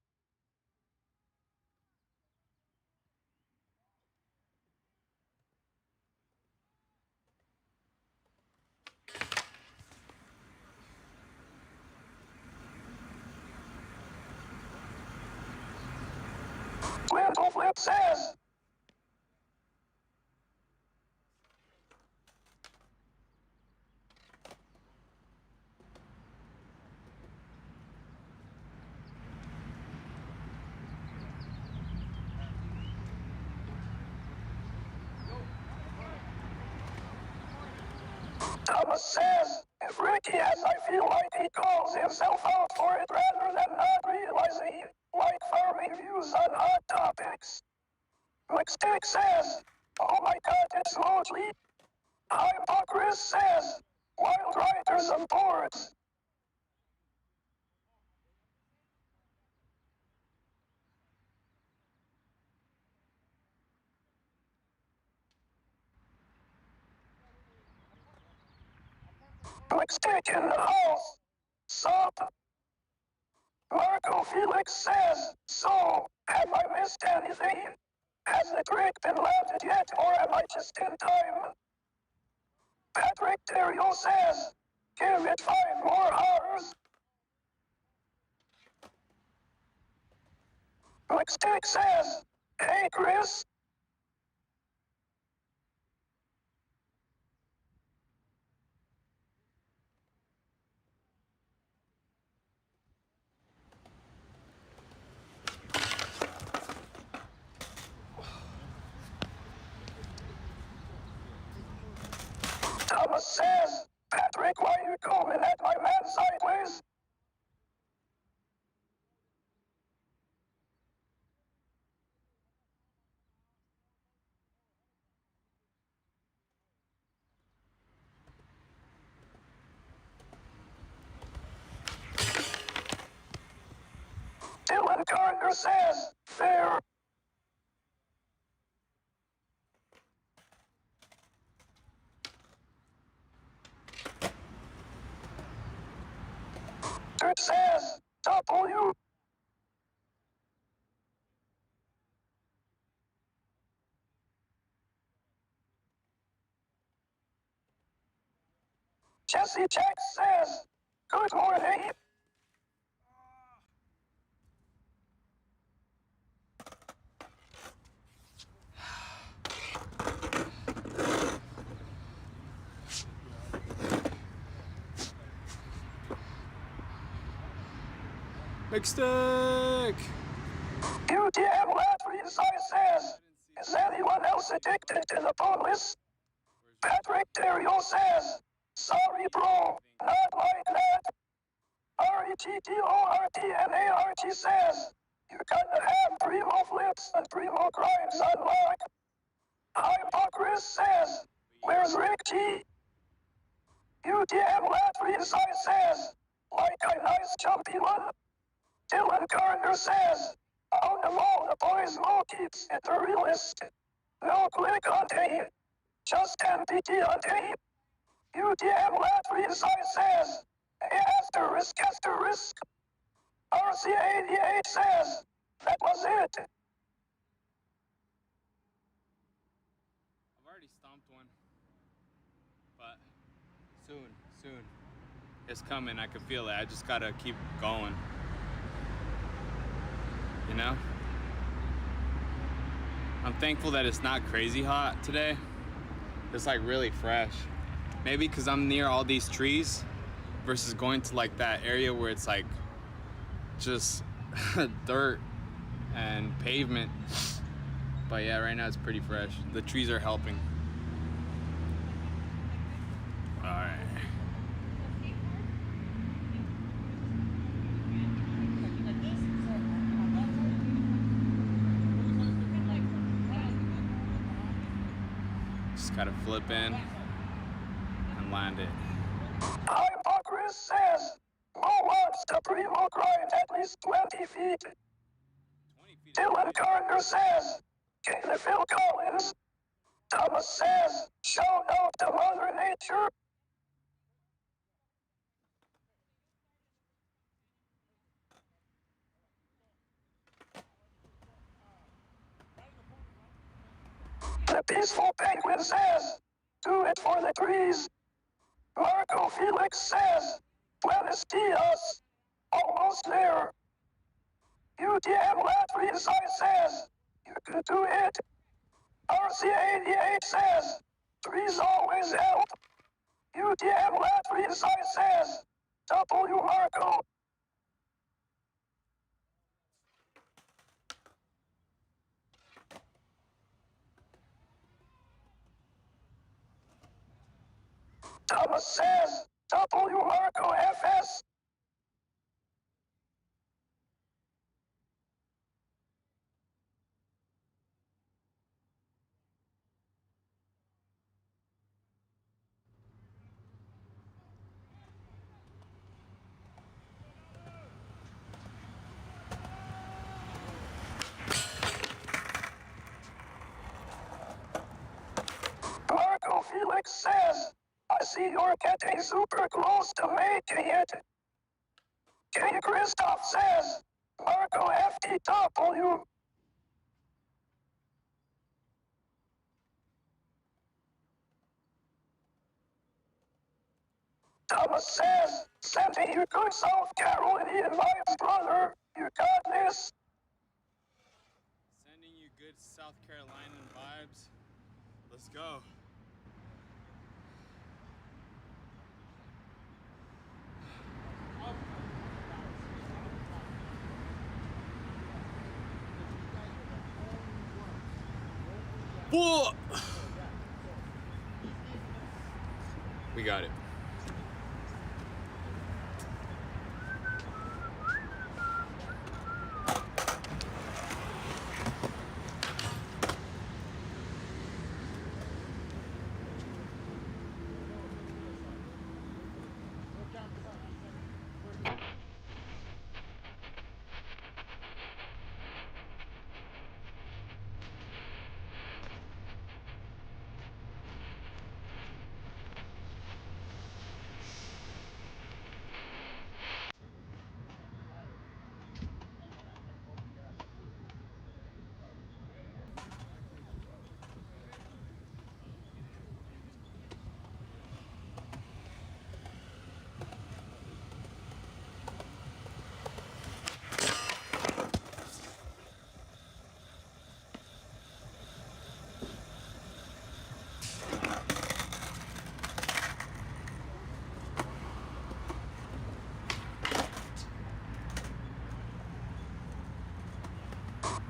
Clinton Flip says, Thomas says, if Ricky as I feel like he calls himself out for it rather than not realizing, like farming views on hot topics. McStick says, oh my god, it's mostly. Hypocris says, wild writers and boards. McStick in the house. Sup? Marco Felix says, so, have I missed anything? Has the trick been landed yet, or am I just in time? Patrick Terrio says, give it 5 more hours. McStick says, hey Chris. Thomas says, Patrick, why you coming at my man sideways? Dylan Gardner says, fair. Dirt says, W. Jesse Jack says, good morning. McStick! UTM Latrine says, is anyone else addicted to the boneless? Patrick Terrio says, sorry bro, not like that. RETTORTNART says, you gotta have Primo flips and Primo grinds unlock. Hypocris says, where's Rick G? UTM Latvia says, like a nice jumpy one. Dylan Gardner says, on the wall the boys low keeps it the realist. No click on tape, just MPT on tape. UTM Latvia says, asterisk asterisk. RC88 says, that was it. I've already stomped one, but soon. It's coming, I can feel it. I just gotta keep going. You know? I'm thankful that it's not crazy hot today. It's like really fresh. Maybe because I'm near all these trees versus going to like that area where it's like just dirt and pavement. But yeah, right now it's pretty fresh. The trees are helping. All right. Just gotta flip in and land it. Hypocris says, who wants to Primo grind at least 20 feet? 20 feet. Dylan Gardner says, Caleb Phil Collins. Thomas says, shout out to Mother Nature. The Peaceful Penguin says, do it for the trees. Marco Felix says, Buenos dias. Almost there. UTM Latvia says, you can do it. RC88 says, trees always help. UTM Latvia says, W Marco. Thomas says, W Marco FS. Marco Felix says, I see you're getting super close to making it. K. Christoph says, Marco FTW. Thomas says, sending you good South Carolinian vibes, brother. You got this. Sending you good South Carolinian vibes. Let's go. Whoa! We got it.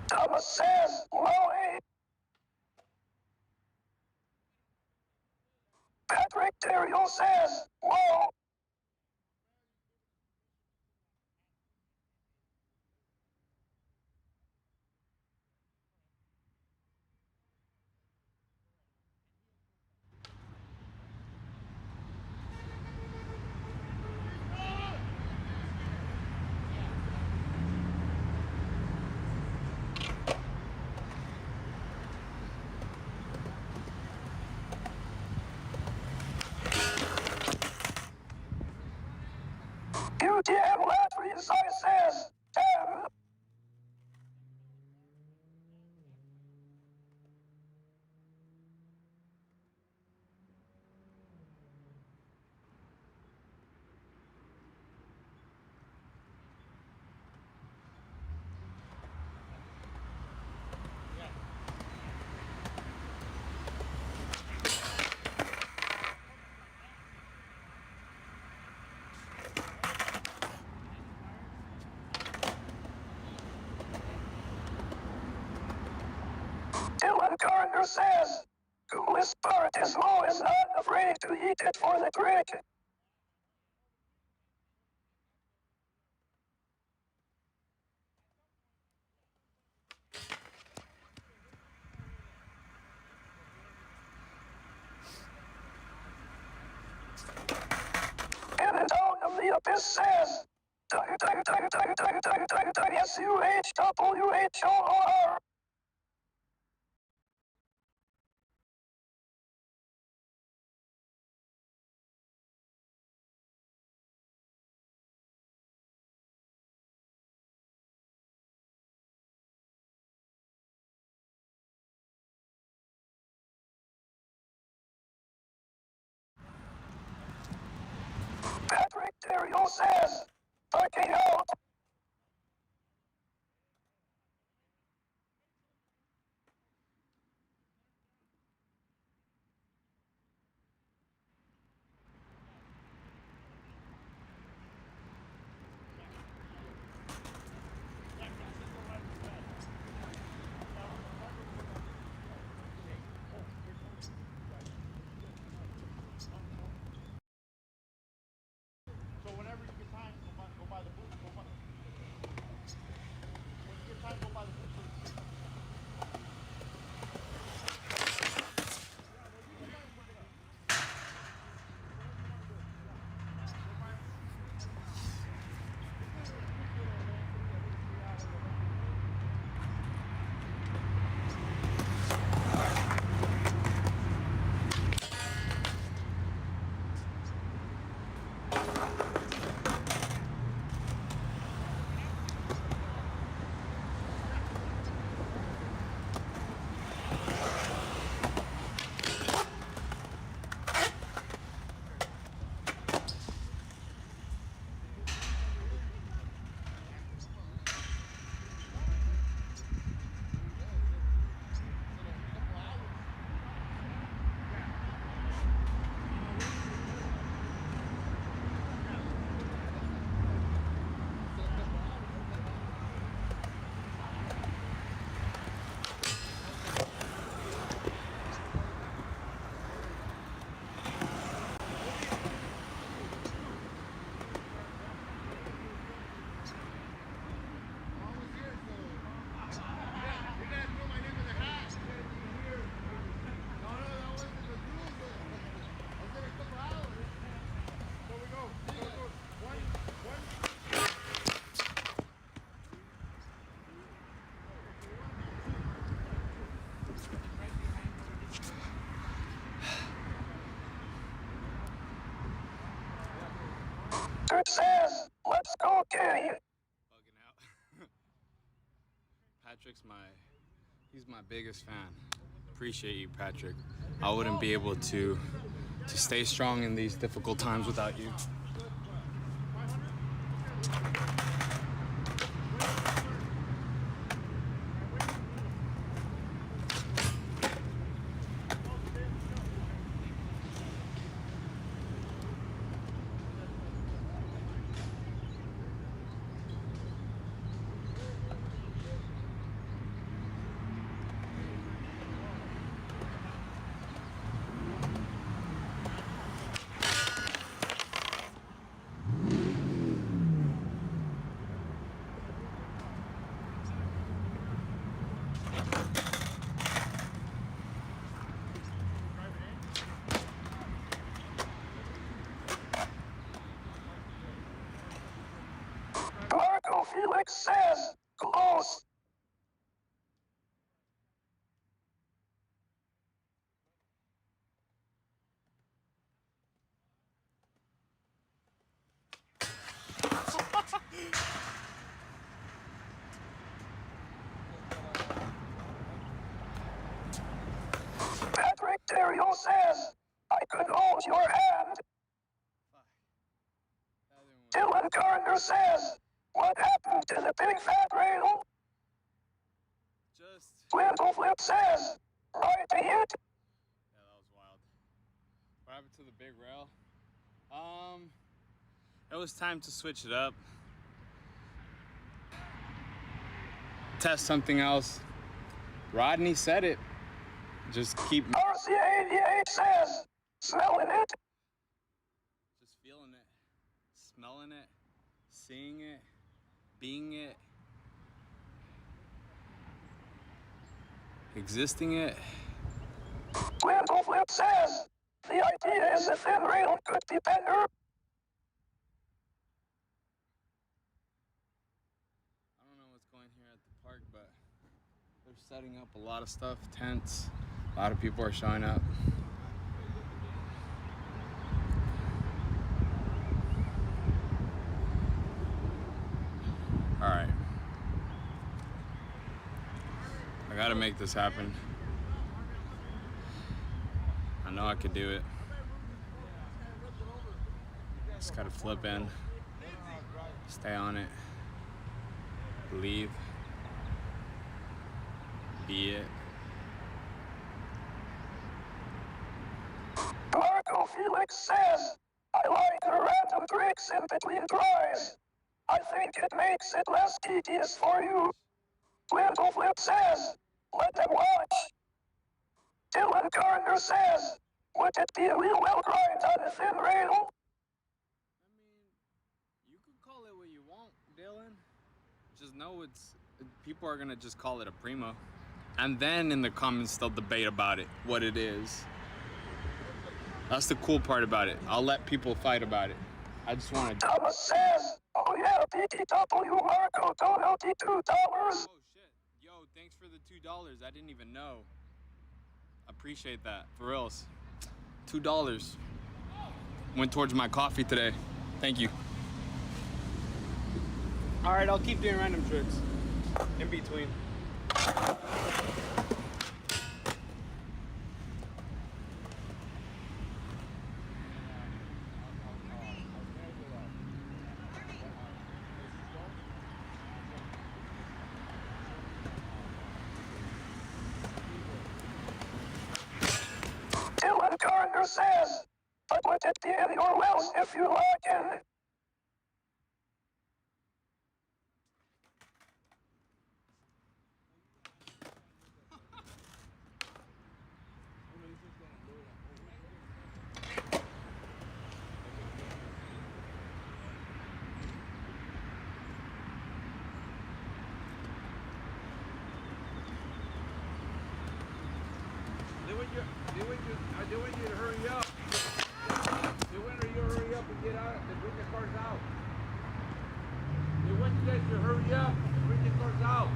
Thomas says, Loey. Patrick Terrio says, whoa. Gardner says, coolest part is Mo is not afraid to eat it for the trick. In the tone of the abyss says, S-U-H-W-H-O-R. Patrick Terrio says, fucking out. So whenever you get time, go by the booth. When you get time, go by the booth. It says, let's go, Kenny. Bugging out. Patrick's he's my biggest fan. Appreciate you, Patrick. I wouldn't be able to stay strong in these difficult times without you. Marco Felix says, close. Patrick Terrio says, I could hold your hand. Dylan Gardner says, what happened to the big fat rail? Just Little Flip says, right to hit. yeah, that was wild. What happened to the big rail? It was time to switch it up. Test something else. Rodney said it. Just keep RC88 says, smelling it. just feeling it, smelling it, seeing it, being it, existing it. Lentil Flip says, the idea is the thin rail could be better. I don't know what's going here at the park, but they're setting up a lot of stuff, tents. A lot of people are showing up. All right. I gotta make this happen. I know I could do it. Just gotta flip in, stay on it, believe, be it. Marco Felix says, I like the random breaks in between tries. I think it makes it less tedious for you. Lentil Flip says, let them watch. Dylan Gardner says, would it be a real well grind on a thin rail? I mean, you could call it what you want, Dylan. Just know people are gonna just call it a Primo. And then in the comments they'll debate about it, what it is. That's the cool part about it. I'll let people fight about it. I just wanna... Thomas says, oh yeah, BTW Marco donated $2. Oh shit. Yo, thanks for the $2. I didn't even know. Appreciate that, for reals. $2 went towards my coffee today. Thank you. All right, I'll keep doing random tricks in between. Dylan Gardner says, but would it be in your wells if you lock in? They want you to hurry up. They want you to hurry up and get out and bring the cars out. They want you guys to hurry up and bring the cars out.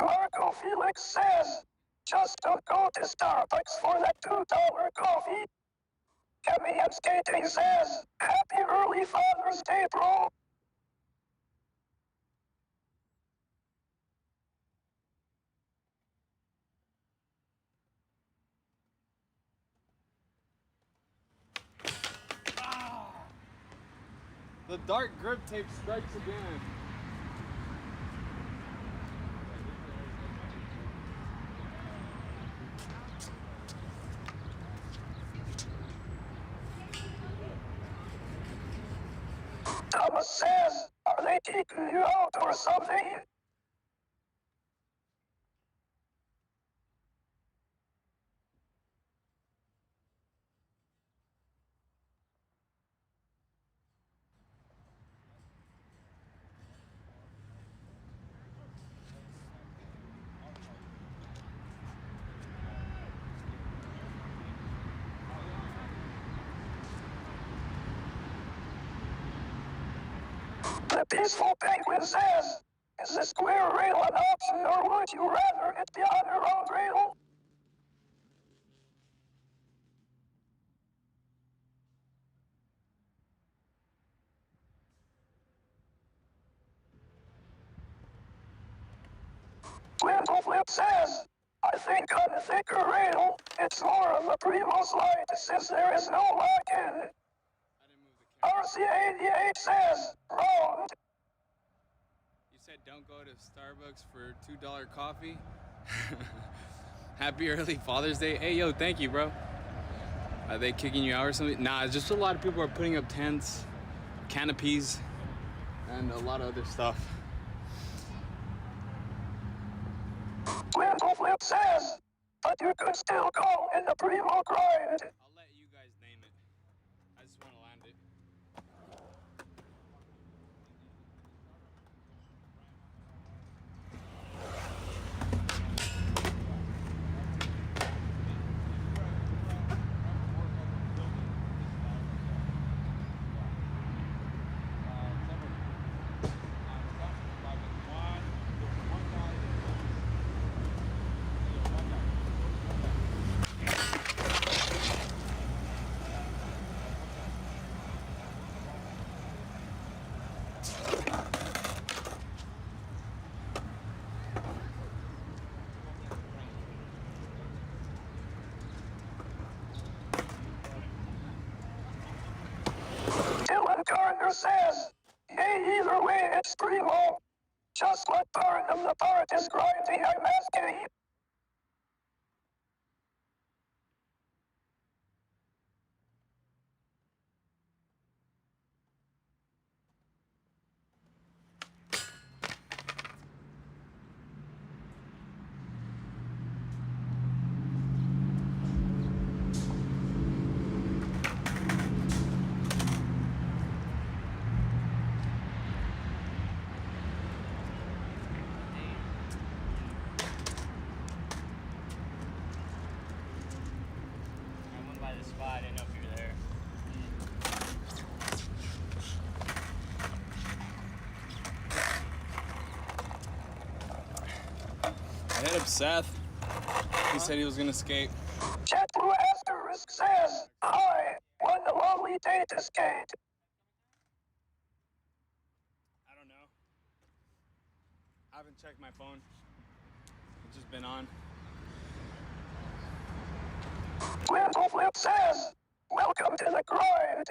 Marco Felix says, just don't go to Starbucks for that $2 coffee. Kemi and Skating says, happy early Father's Day, bro. The dark grip tape strikes again. Thomas says, are they keeping you out or something? The Peaceful Penguin says, is the square rail an option or would you rather it be on a round rail? Lentil Flip says, I think on a thicker rail, it's more of a Primo slide since there is no lock-in. RC88 says, round. You said don't go to Starbucks for $2 coffee? Happy early Father's Day. Hey, yo, thank you, bro. Are they kicking you out or something? Nah, it's just a lot of people are putting up tents, canopies, and a lot of other stuff. flip says, but you could still go in the Primo Grind. I'll let you guys name it. I just want to land it. Gardner says, hey, either way, it's Primo. Just let Barnum the part is grinding, I'm asking. I didn't know if you were there. I hit up Seth. He said he was gonna skate. JetBlue Asterisk says, hi, what a lovely day to skate. I don't know. I haven't checked my phone. It's just been on. Twinkle Flip says, welcome to the grind.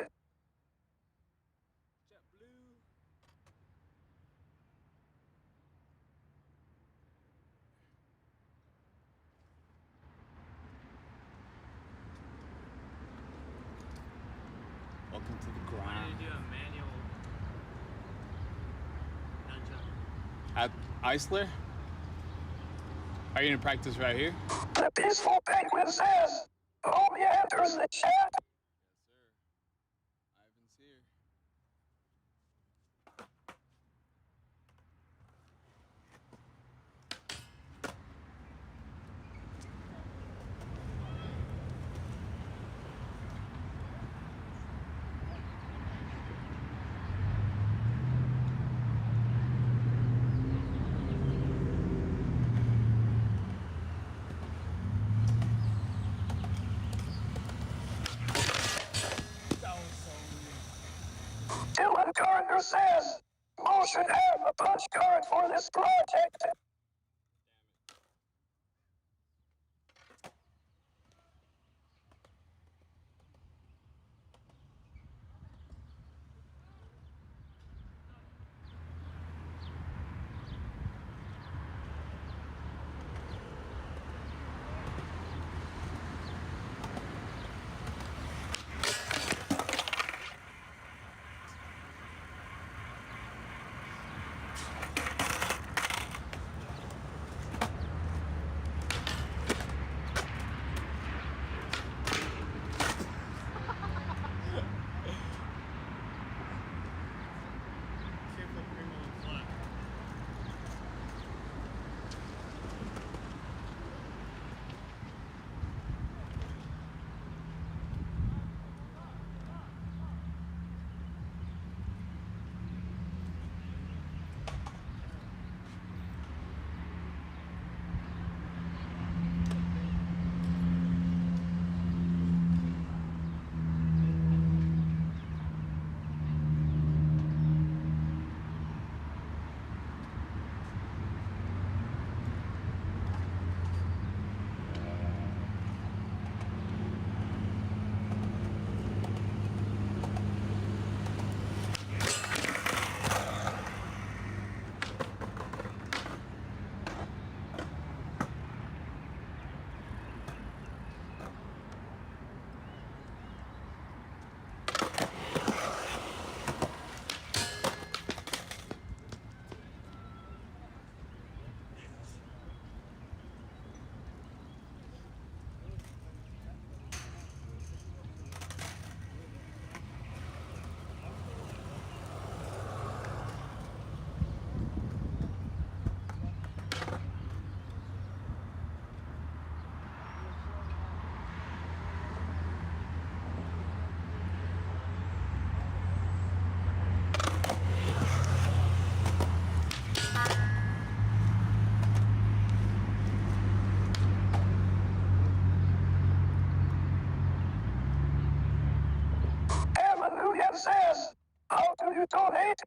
JetBlue. Welcome to the Why grind. did you do a manual nunchuck? At Eisler? Are you gonna practice right here? The Peaceful Penguin says, homie enters the chat. Yes, sir. Ivan's here. Dylan Gardner says, Mo should have a punch card for this project. Julian says, how do you donate?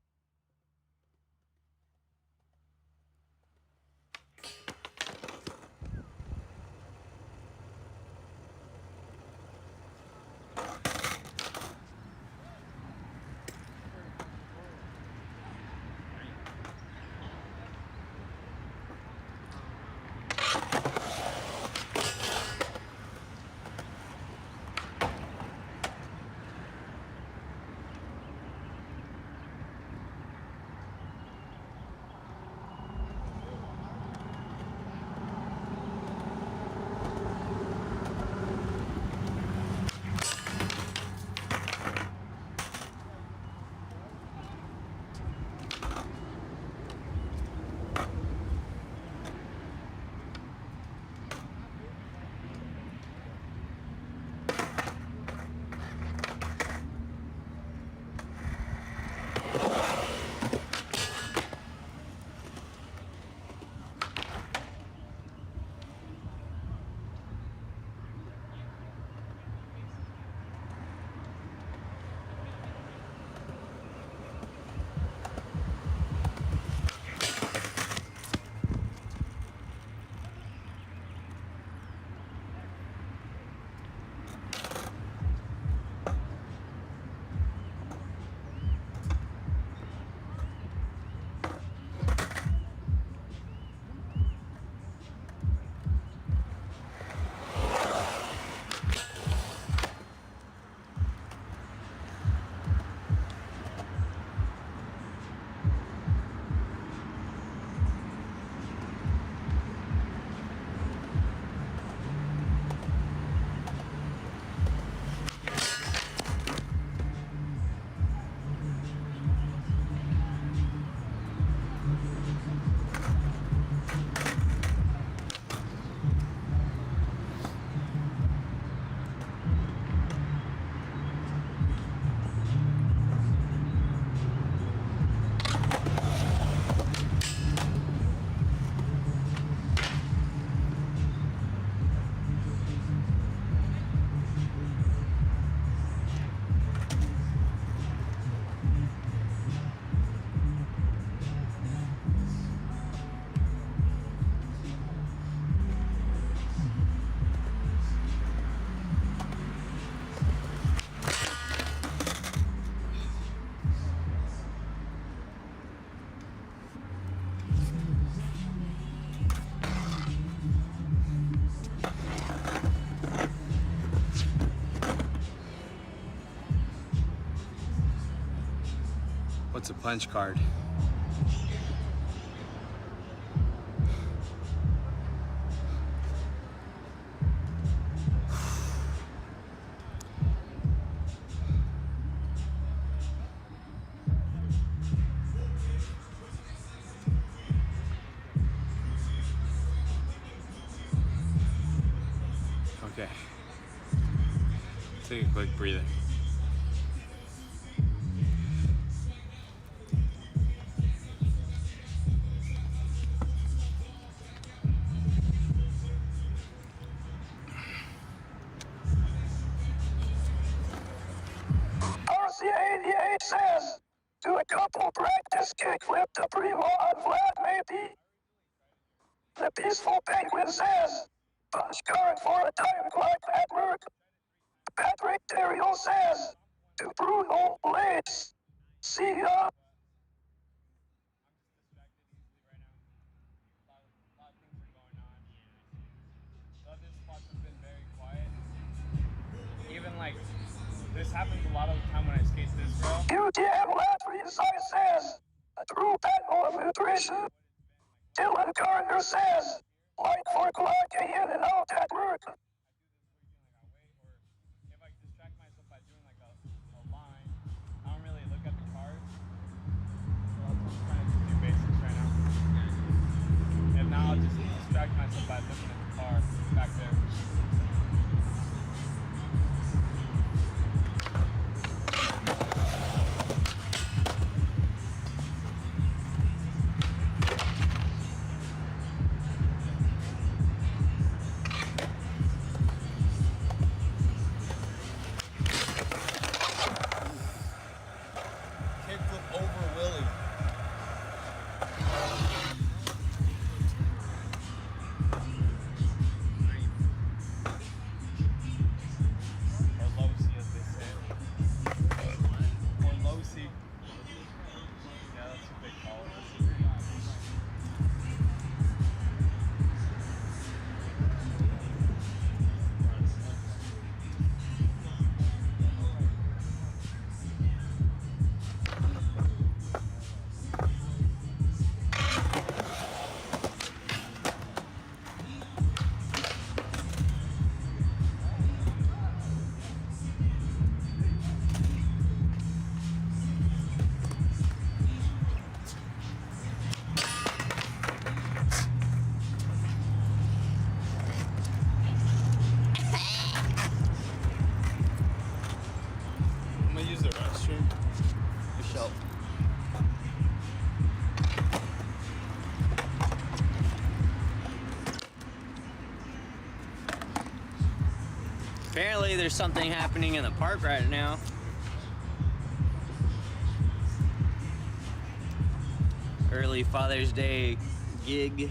What's a punch card? Okay. Take a quick breather. RC88 says, do a couple practice kickflip to Primo on flat maybe. The Peaceful Penguin says, punch card for a time clock at work. Patrick Terrio says, to Bruno Blades. See ya. Even like, this happens a lot of the time when I skate this rail. UTM Latry says, a true battle of nutrition. Dylan Gardner says, like for clocking in and out at work. If I distract myself by doing like a line, I don't really look at the cards. So I'm just trying to do basics right now. And now I'll just distract myself by looking at the car back there. Apparently there's something happening in the park right now. Early Father's Day gig.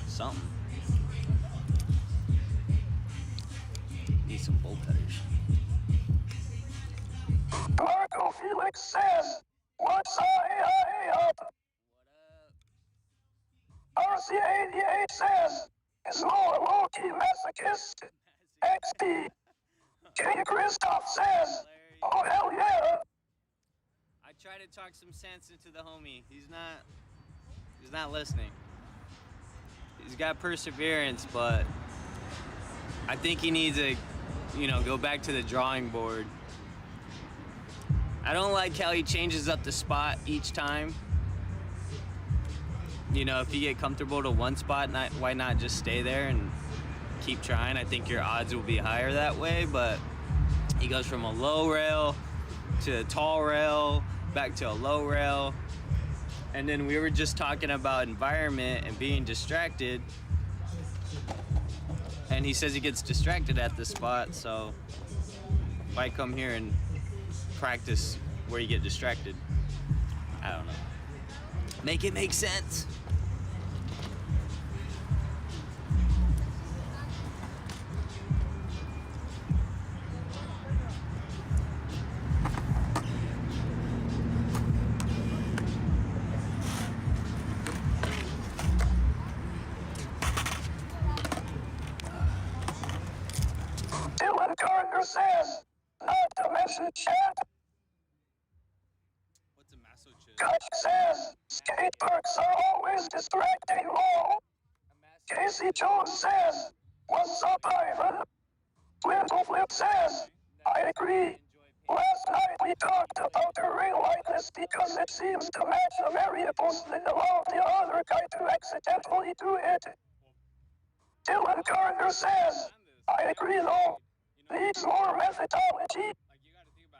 Something. Need some bolt cutters. Marco Felix says, what's up? RC88 says, is more low-key masochist. XP. K. Christoph says, oh hell yeah. I try to talk some sense into the homie. He's not listening. He's got perseverance, but I think he needs to, go back to the drawing board. I don't like how he changes up the spot each time. If you get comfortable to one spot, why not just stay there and keep trying? I think your odds will be higher that way, but he goes from a low rail to a tall rail, back to a low rail. And then we were just talking about environment and being distracted. And he says he gets distracted at this spot, so why come here and practice where you get distracted? I don't know. Make it make sense. Dylan Gardner says, not to mention chat. What's a masochist? Kutch says, skate parks are always distracting lol. Casey Jones says, what's up, Ivan? Twinkle Flip says, I agree. Last night we talked about the ring likeness because it seems to match the variables that allow the other guy to accidentally do it. Dylan Gardner says, I agree though. Needs more methodology.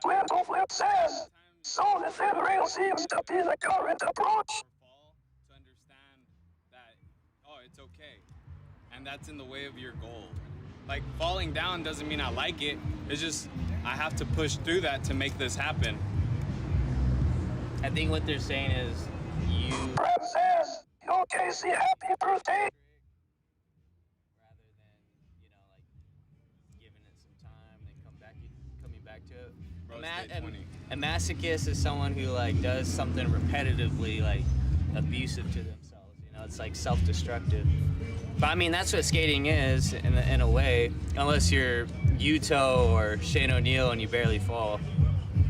Twinkle Flip says, so the thin rail seems to be the current approach. To understand that, it's okay. And that's in the way of your goal. Like, falling down doesn't mean I like it. It's just, I have to push through that to make this happen. I think what they're saying is you... Brad says, yo Casey, happy birthday. rather than, giving it some time and then coming back to it. Bro, stay 20. A masochist is someone who does something repetitively, abusive to themselves. It's self-destructive. But I mean, that's what skating is in a way, unless you're Yuto or Shane O'Neill and you barely fall.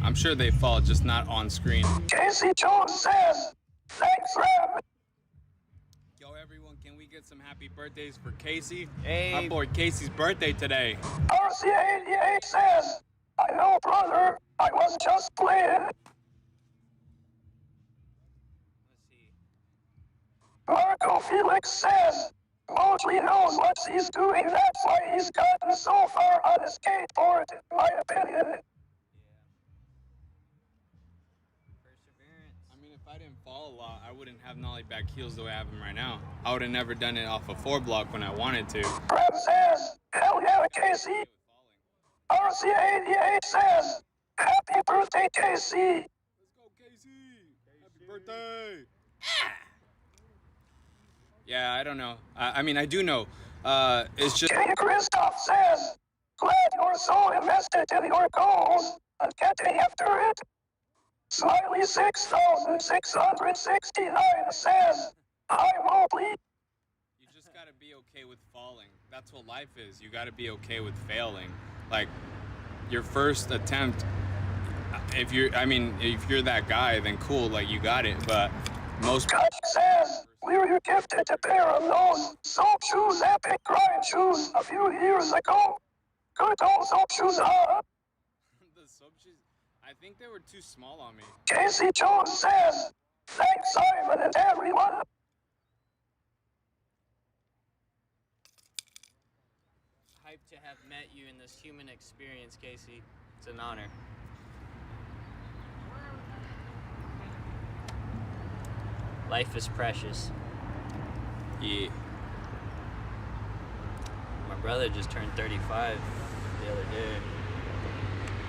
I'm sure they fall, just not on screen. Casey Jones says, thanks, Ram. Yo, everyone, can we get some happy birthdays for Casey? Hey. My boy Casey's birthday today. RC88 says, I know, brother, I was just playing. Let's see. Marco Felix says, Mosley knows what he's doing, that's why he's gotten so far on his skateboard, in my opinion. Perseverance. I mean, if I didn't fall a lot, I wouldn't have nollie back heels the way I have them right now. I would have never done it off a 4-block when I wanted to. Brad says, hell yeah, Casey. RC88 says, happy birthday, Casey. Let's go, Casey! Happy birthday! Yeah, I don't know. I mean, I do know. It's just... K. Christoph says, glad you're so invested in your goals and getting after it. Smiley 6669 says, hi, Mobley. You just gotta be okay with falling. That's what life is. You gotta be okay with failing. Like, your first attempt, if you're that guy, then cool, you got it, but most... Kutch says, we were gifted a pair of those soap shoes, epic grind shoes, a few years ago. Good old soap shoes, huh? The soap shoes, I think they were too small on me. Casey Jones says, thanks, Simon and everyone. Hyped to have met you in this human experience, Casey. It's an honor. Life is precious. Yeah. My brother just turned 35 the other day.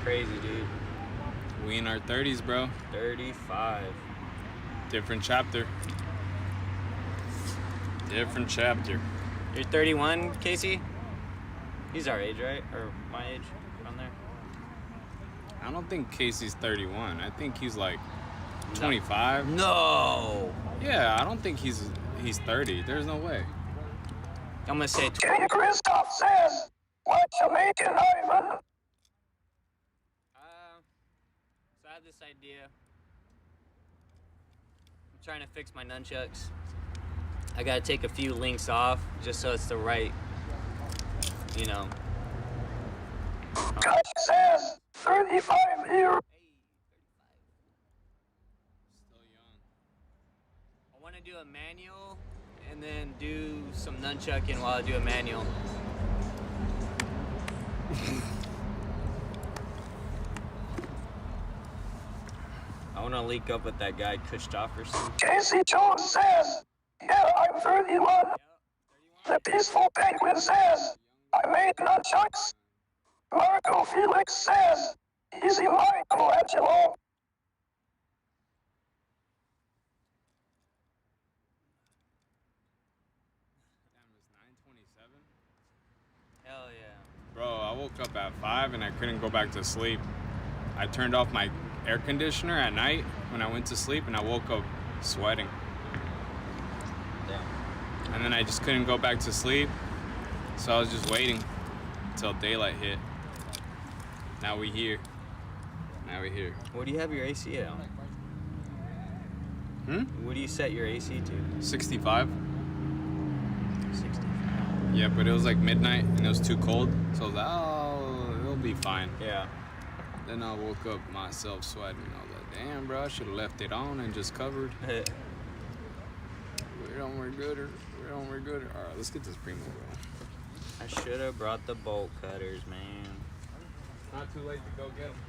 Crazy, dude. We in our 30s, bro. 35. Different chapter. Different chapter. You're 31, Casey? He's our age, right? Or my age, around there. I don't think Casey's 31. I think he's like 25. No! Yeah, I don't think he's 30. There's no way. I'm gonna say King Christoph says, what you making, Ivan? So I have this idea. I'm trying to fix my nunchucks. I gotta take a few links off just so it's the right, you know. Coach says, 35 here. Still young. I want to do a manual and then do some nunchucking while I do a manual. I want to link up with that guy, Christofferson. Casey Jones says, yeah, I'm 31. The Peaceful Penguin says, I made nunchucks. Marco Felix says, easy Michelangelo. Damn, it's 9:27. Hell yeah. Bro, I woke up at 5 and I couldn't go back to sleep. I turned off my air conditioner at night when I went to sleep and I woke up sweating. Damn. And then I just couldn't go back to sleep. So I was just waiting until daylight hit. Now we here. Now we here. What do you have your AC at? What do you set your AC to? 65. 65. Yeah, but it was like midnight and it was too cold. So I was like, oh, it'll be fine. Yeah. Then I woke up myself sweating. I was like, damn, bro, I should have left it on and just covered. We don't work gooder. We don't work gooder. All right, let's get this Primo, bro. I should have brought the bolt cutters, man. Not too late to go get them.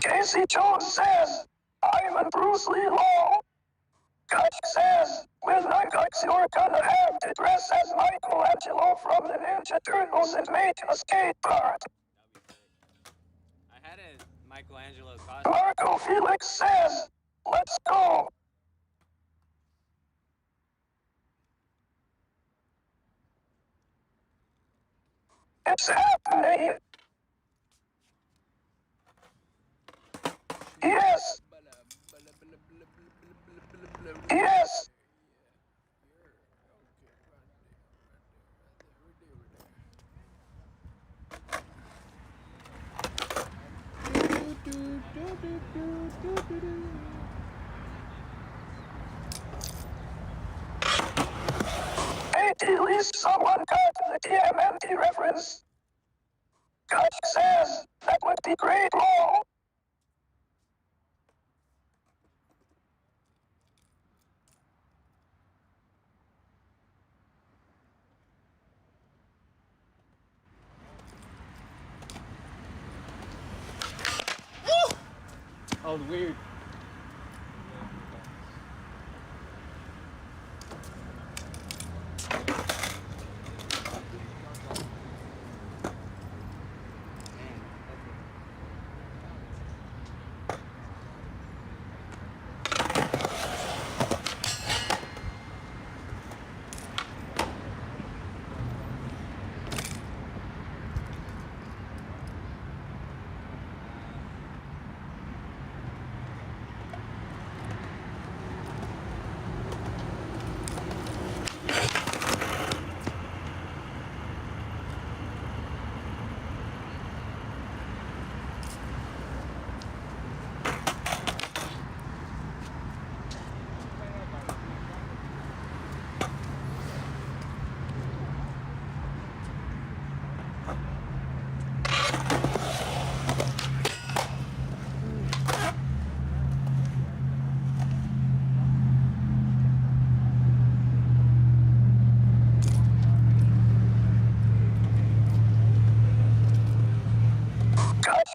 Casey Jones says, I'm a Bruce Lee Law. Coach says, when nunchucks you're gonna have to dress as Michelangelo from the Ninja Turtles and make a skate part. I had a Michelangelo costume. Marco Felix says, let's go. It's happening. Yes. Yes. Hey, at least someone got the TMNT reference. Coach says that would be great, Law. That was weird.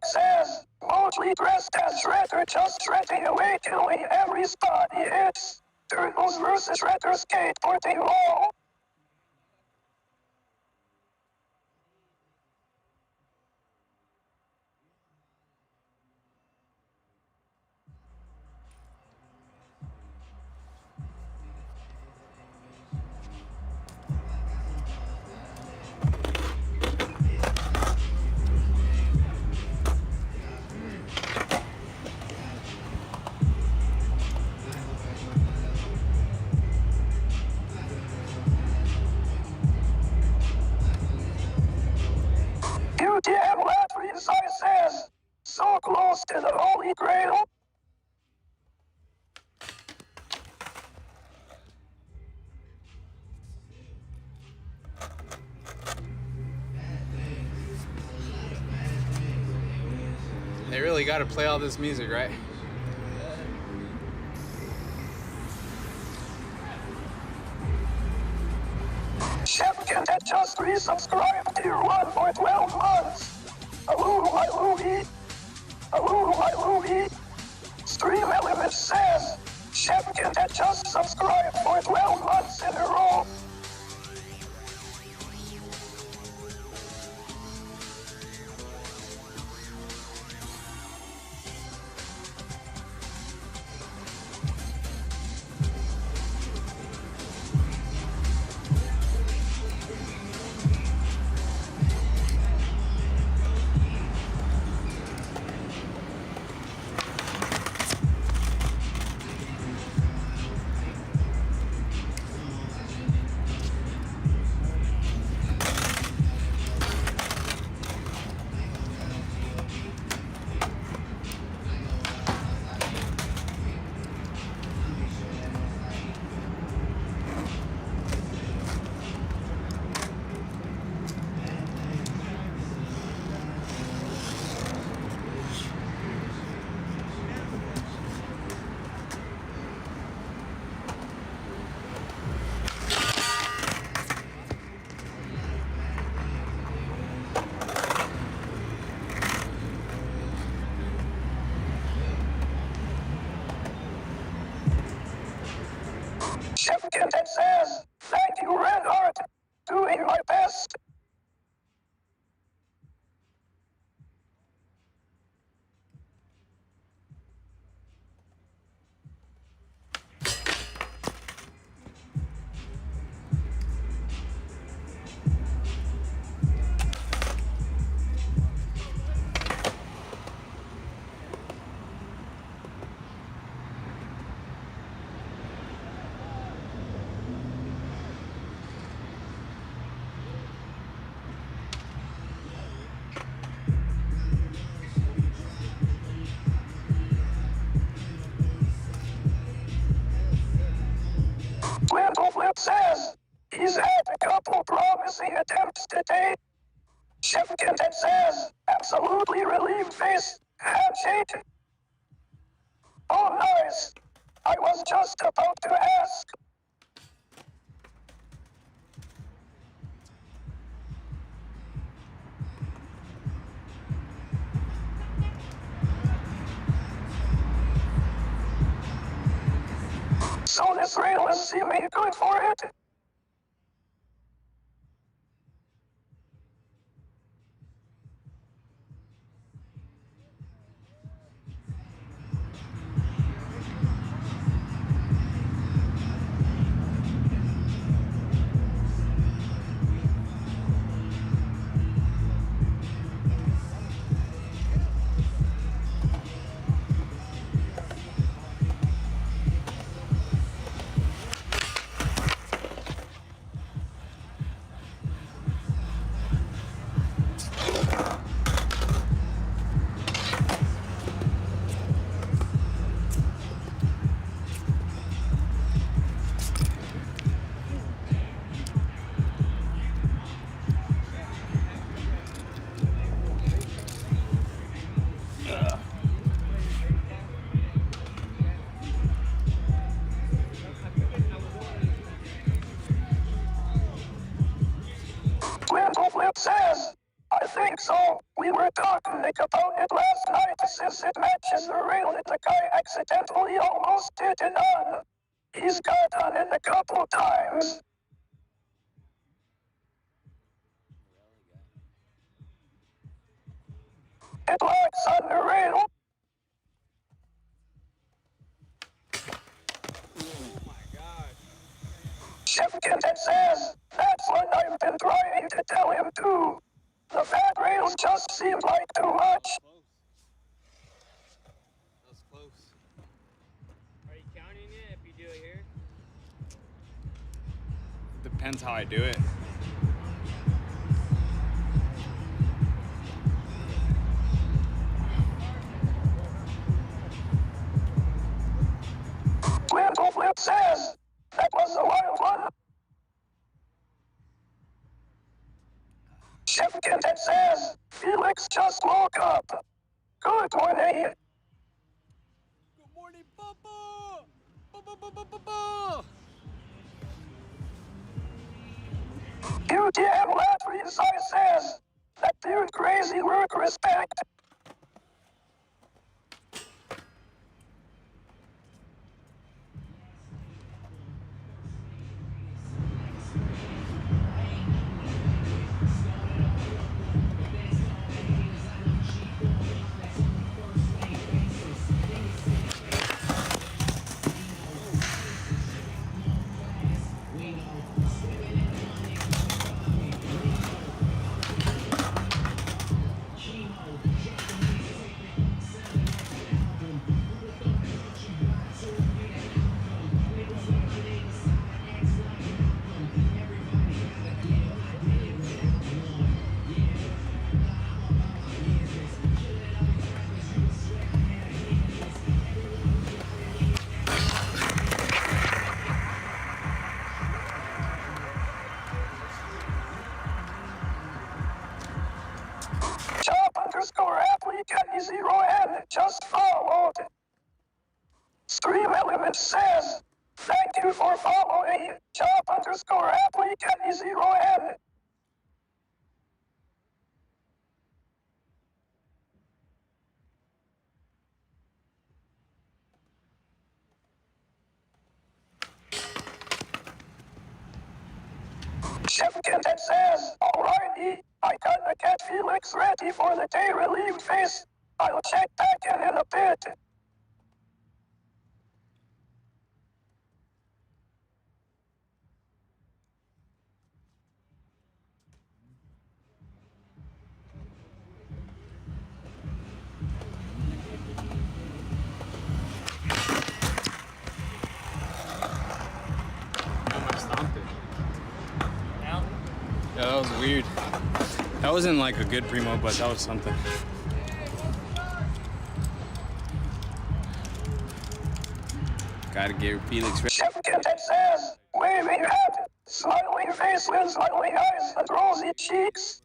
Says, mostly dressed as Shredder, just shredding away, killing every spot he hits. Turtles versus Shredder skateboarding Law. too damn latrines, I says. So close to the Holy Grail. They really got to play all this music, right? Shepkin had just resubscribed to your one for 12 months. Hello, my Louie. Hello, my Louie. Stream Element says Shepkin had just subscribed for 12 months in a row. Shepkin says, thank you, Reinhardt. Doing my best. Flip says he's had a couple promising attempts to date. Shepkin says absolutely relieved face, handshake. Oh, nice. I was just about to ask. So this rail is seeming good for it. Flip says, I think so. We were talking about it last night since it matches the rail that the guy accidentally almost did it on. He's got on it a couple times. It locks on the rail. Shepkin says, that's what I've been trying to tell him too. The fat rails just seem like too much. That was close. Are you counting it if you do it here? Depends how I do it. Flip says, that was a wild one. Chef Kenton says, Felix just woke up. Good morning. Good morning, Papa! Papa! UTM Latvia says, that dude crazy work respect. Chop_athlete Kenny 0N just followed. Stream Element says, thank you for following. Chop_athlete Kenny 0N. Chef Kenton says, alrighty, I gotta get Felix ready for the day relief phase. I'll check back in a bit. Yeah, that was weird. That wasn't like a good Primo, but that was something. Gotta get Felix ready. Chef Kenton says, waving head, smiling face with smiling eyes and rosy cheeks.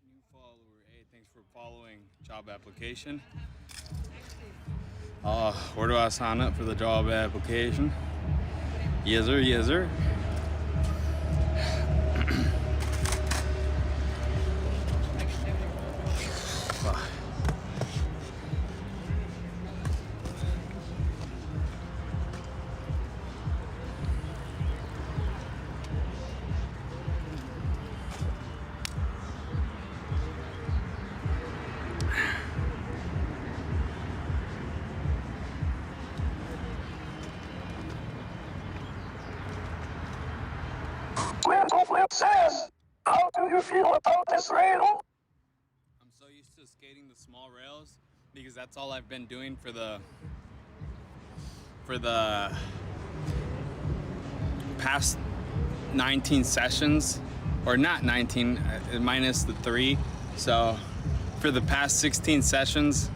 New follower. Hey, thanks for following. Job application. Where do I sign up for the job application? Yes, sir. Yes, sir. Twinkle Flip says, how do you feel about this rail? I'm so used to skating the small rails because that's all I've been doing for the past 19 sessions, or not 19, minus the 3. So for the past 16 sessions,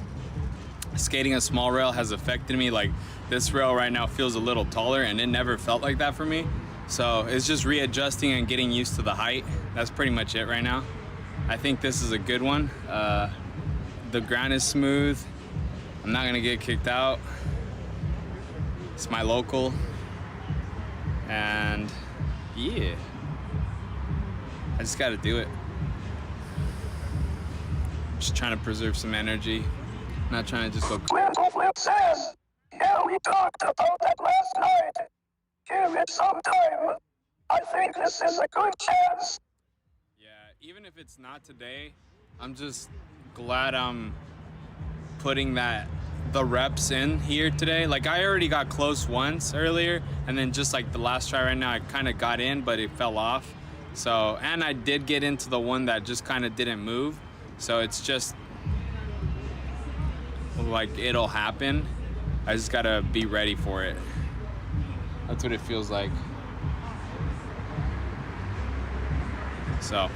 skating a small rail has affected me. Like, this rail right now feels a little taller, and it never felt like that for me. So it's just readjusting and getting used to the height. That's pretty much it right now. I think this is a good one. The ground is smooth. I'm not gonna get kicked out. It's my local. And yeah, I just gotta do it. Just trying to preserve some energy. Not trying to just go. Twinkle Flip says, yeah, we talked about that last night. Give it some time. I think this is a good chance. Yeah, even if it's not today, I'm just glad I'm putting the reps in here today. Like, I already got close once earlier, and then just like the last try right now, I kind of got in, but it fell off. So, and I did get into the one that just kind of didn't move. So it's just like, it'll happen. I just gotta be ready for it. That's what it feels like. So,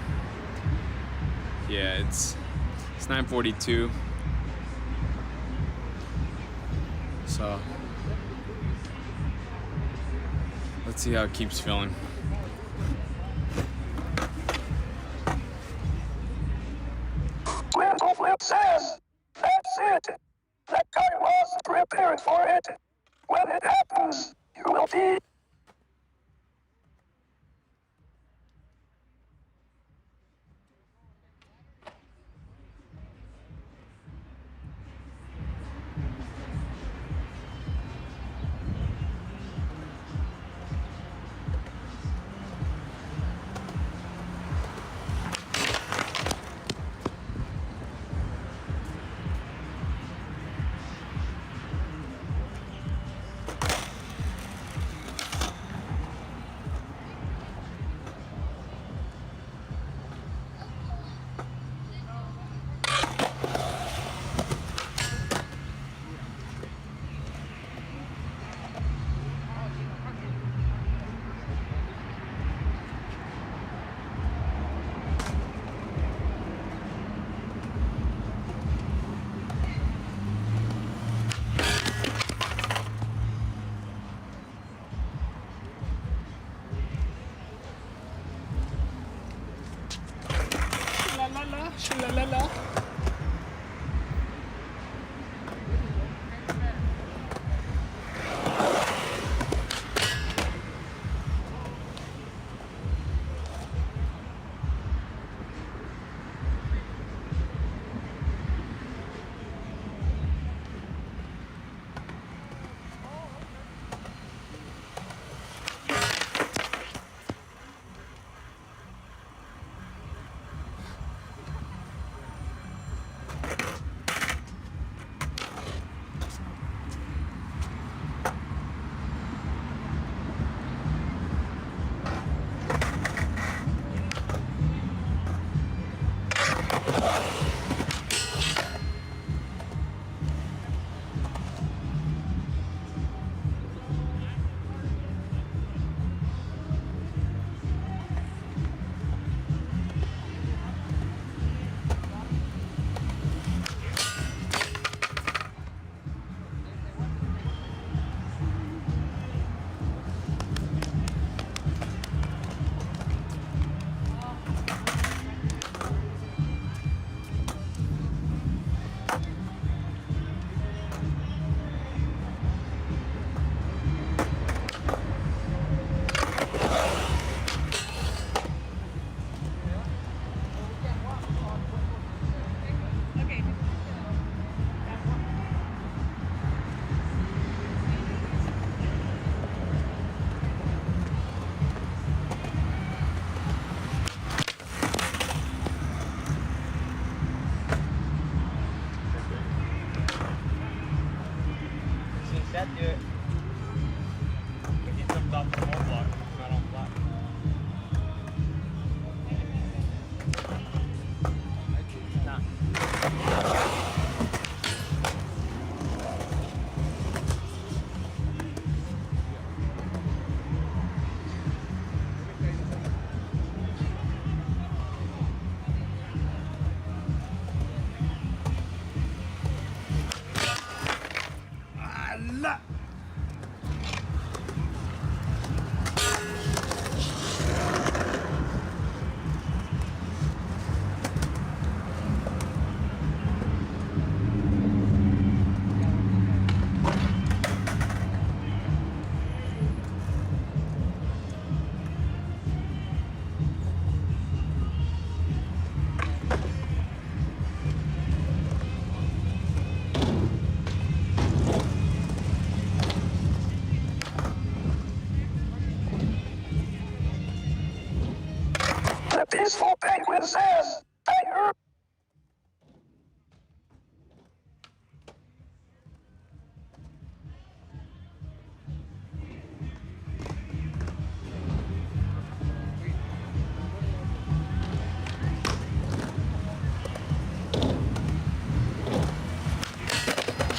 yeah, it's 9:42. So, Let's see how it keeps feeling. Window flip says, that's it. That guy wasn't prepared for it. When it happens, you will be. That do it. We get some off the wall block, not on block. The peaceful penguin says, banger.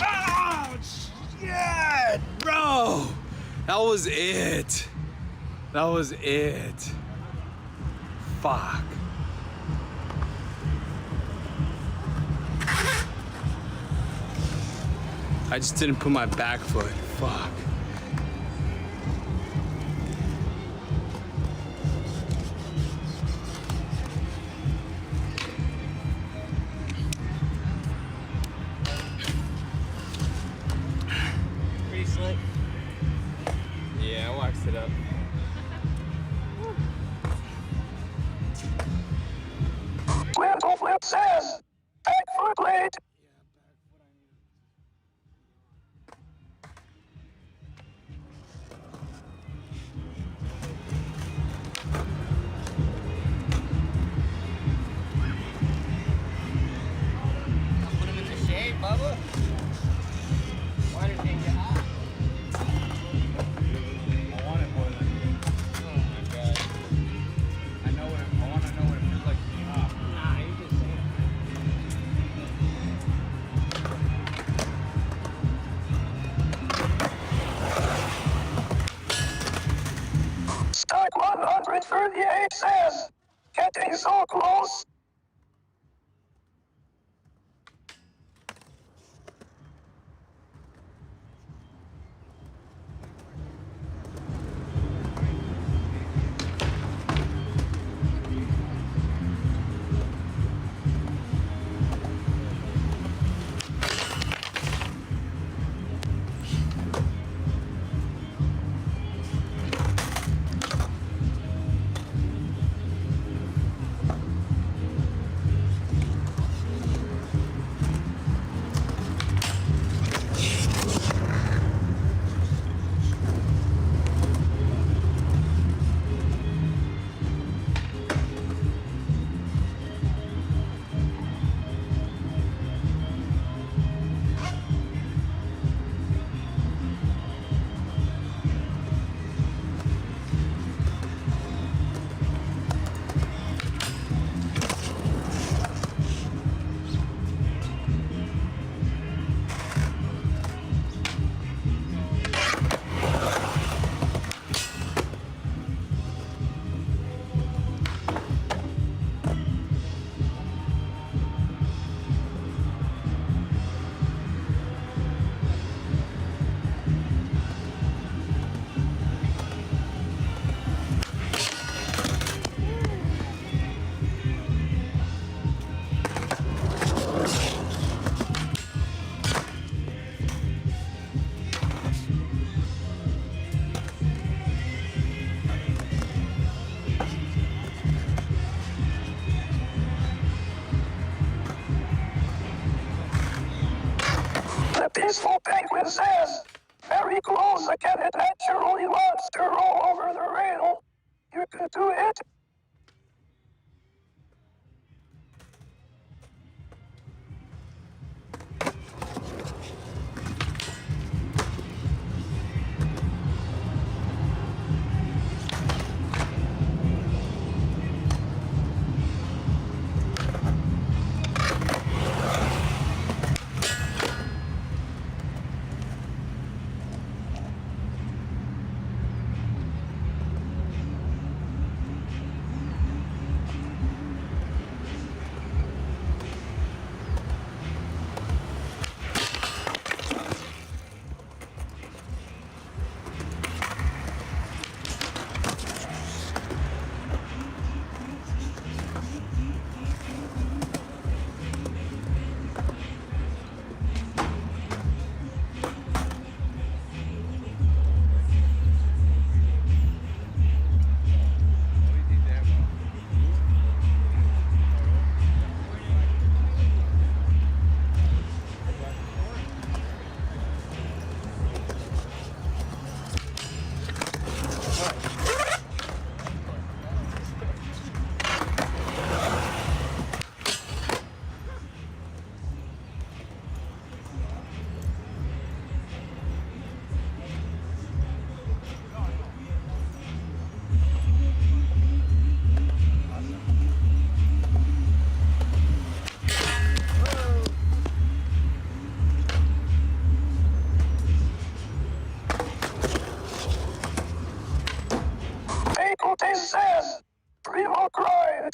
Oh, shit, bro. That was it. That was it. Fuck. I just didn't put my back foot. Fuck. says. Getting so close. The peaceful penguin says, very close again, it naturally wants to roll over the rail. You can do it. This says, Primo Grind.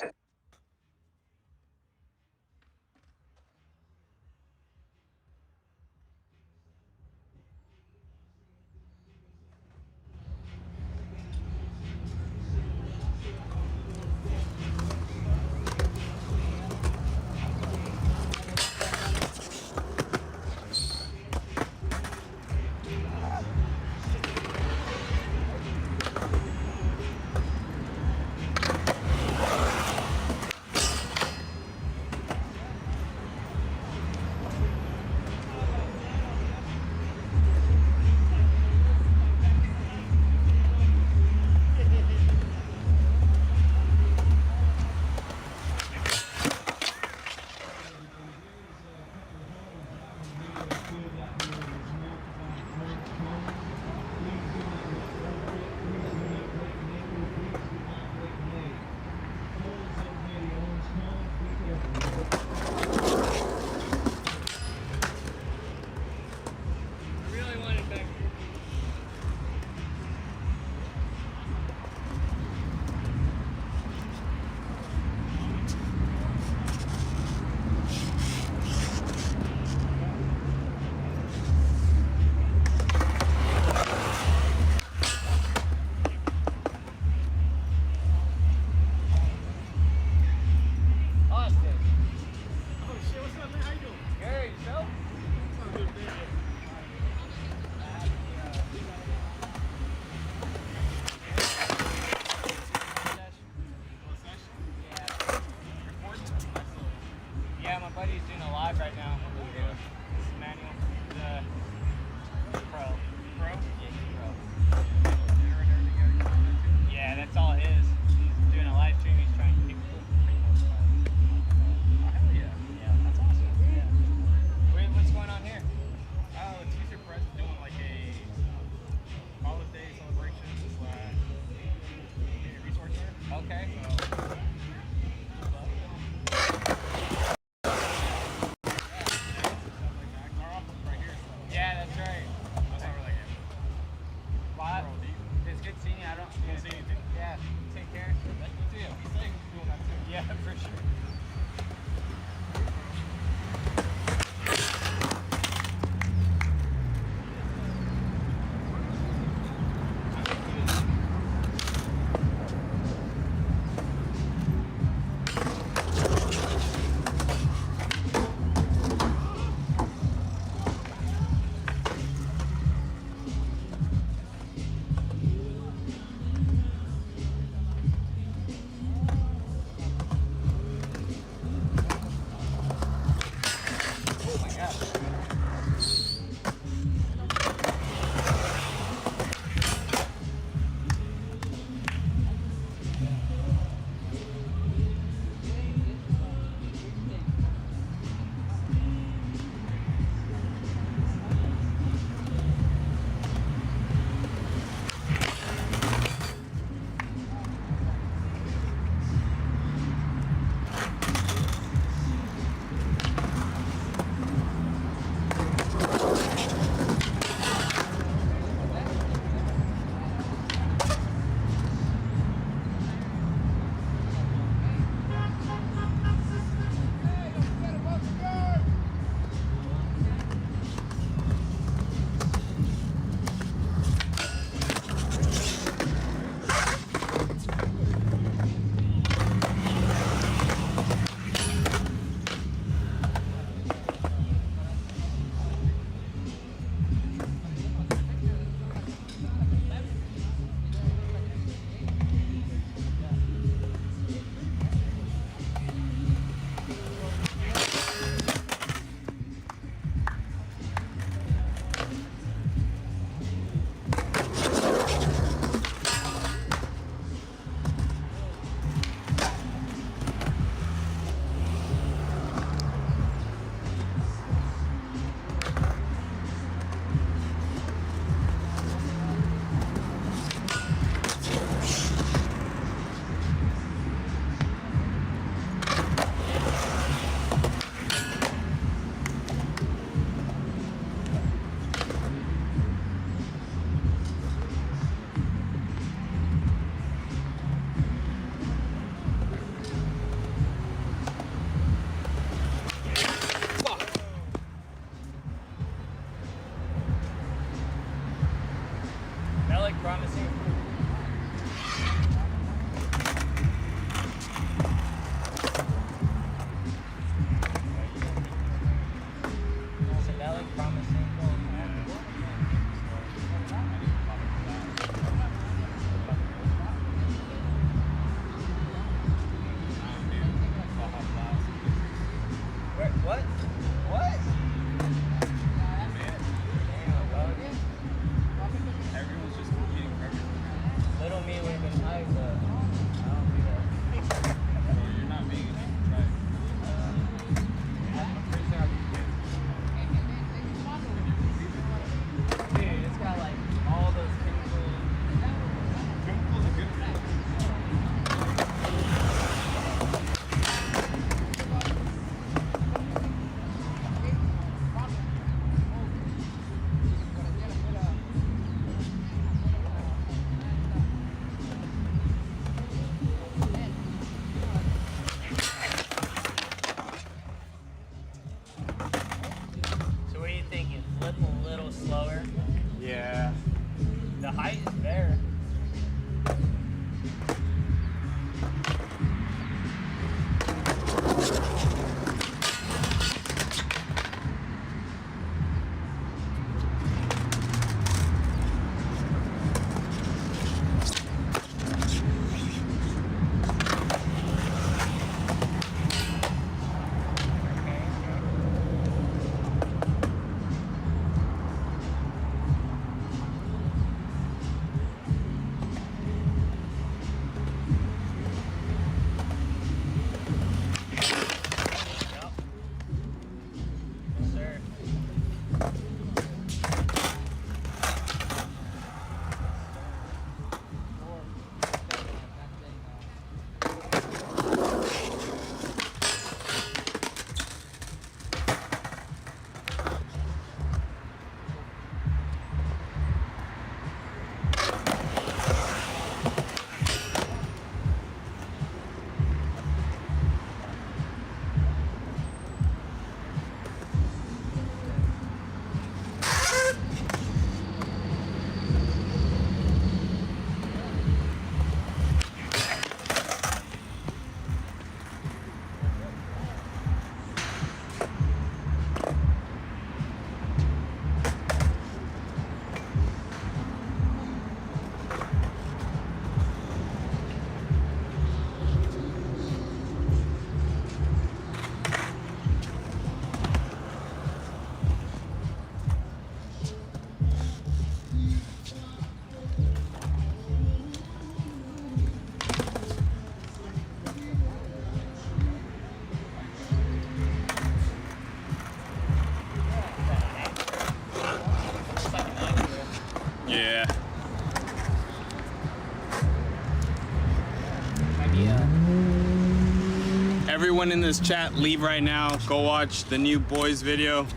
Everyone in this chat, leave right now. Go watch the new boys video.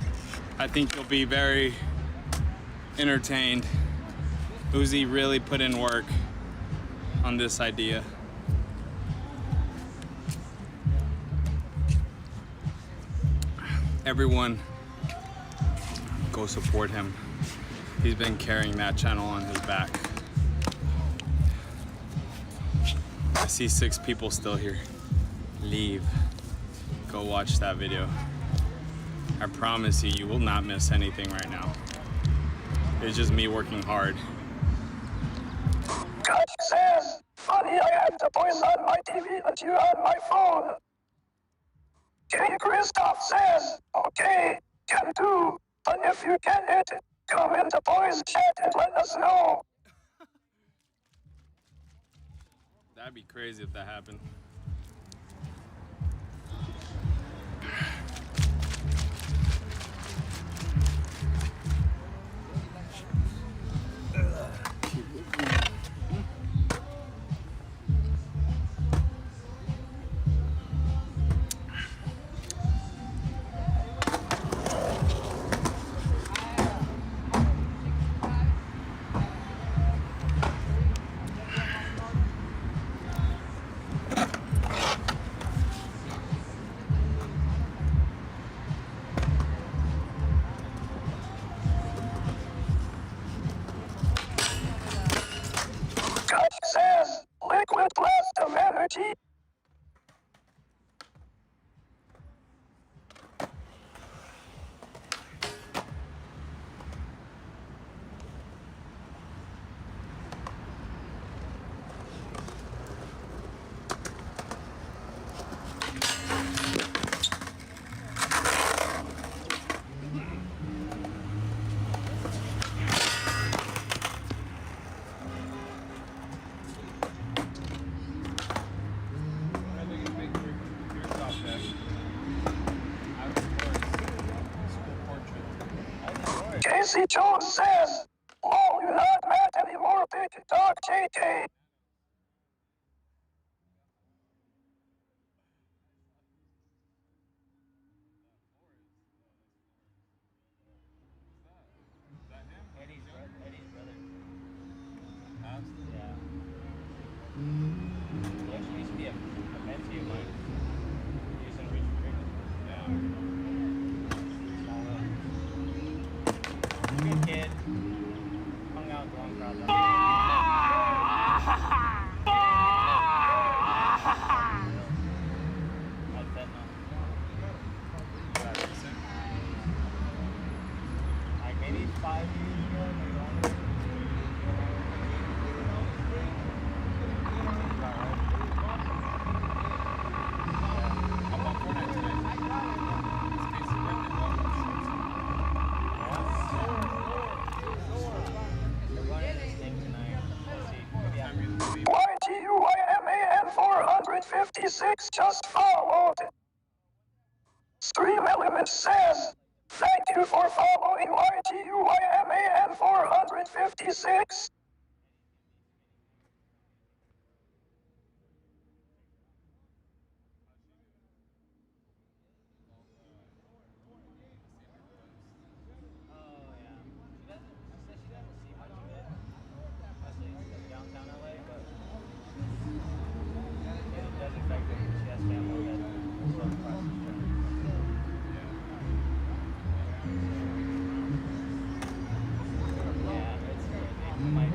I think you'll be very entertained. Uzi really put in work on this idea. Everyone, go support him. He's been carrying that channel on his back. I see 6 people still here. Leave. Go watch that video. I promise you, you will not miss anything right now. It's just me working hard. God says, funny, I have the voice on my TV that you on my phone. K. Christoph says, okay, can do, but if you get it, come in the boys chat and let us know. That'd be crazy if that happened. God says, liquid blast of energy. Casey Jones says, oh, you're not mad anymore, big dog JK. Eddie's brother. Huh? Yeah. He actually used to be a mentee of mine. He was in Richard Freeman. Yeah. Good kid. Hung out with the wrong crowd. Had fentanyl. Like maybe 5 years ago, maybe longer. YTUYMAN 456 just followed. Stream Element says, thank you for following YTUYMAN 456. Might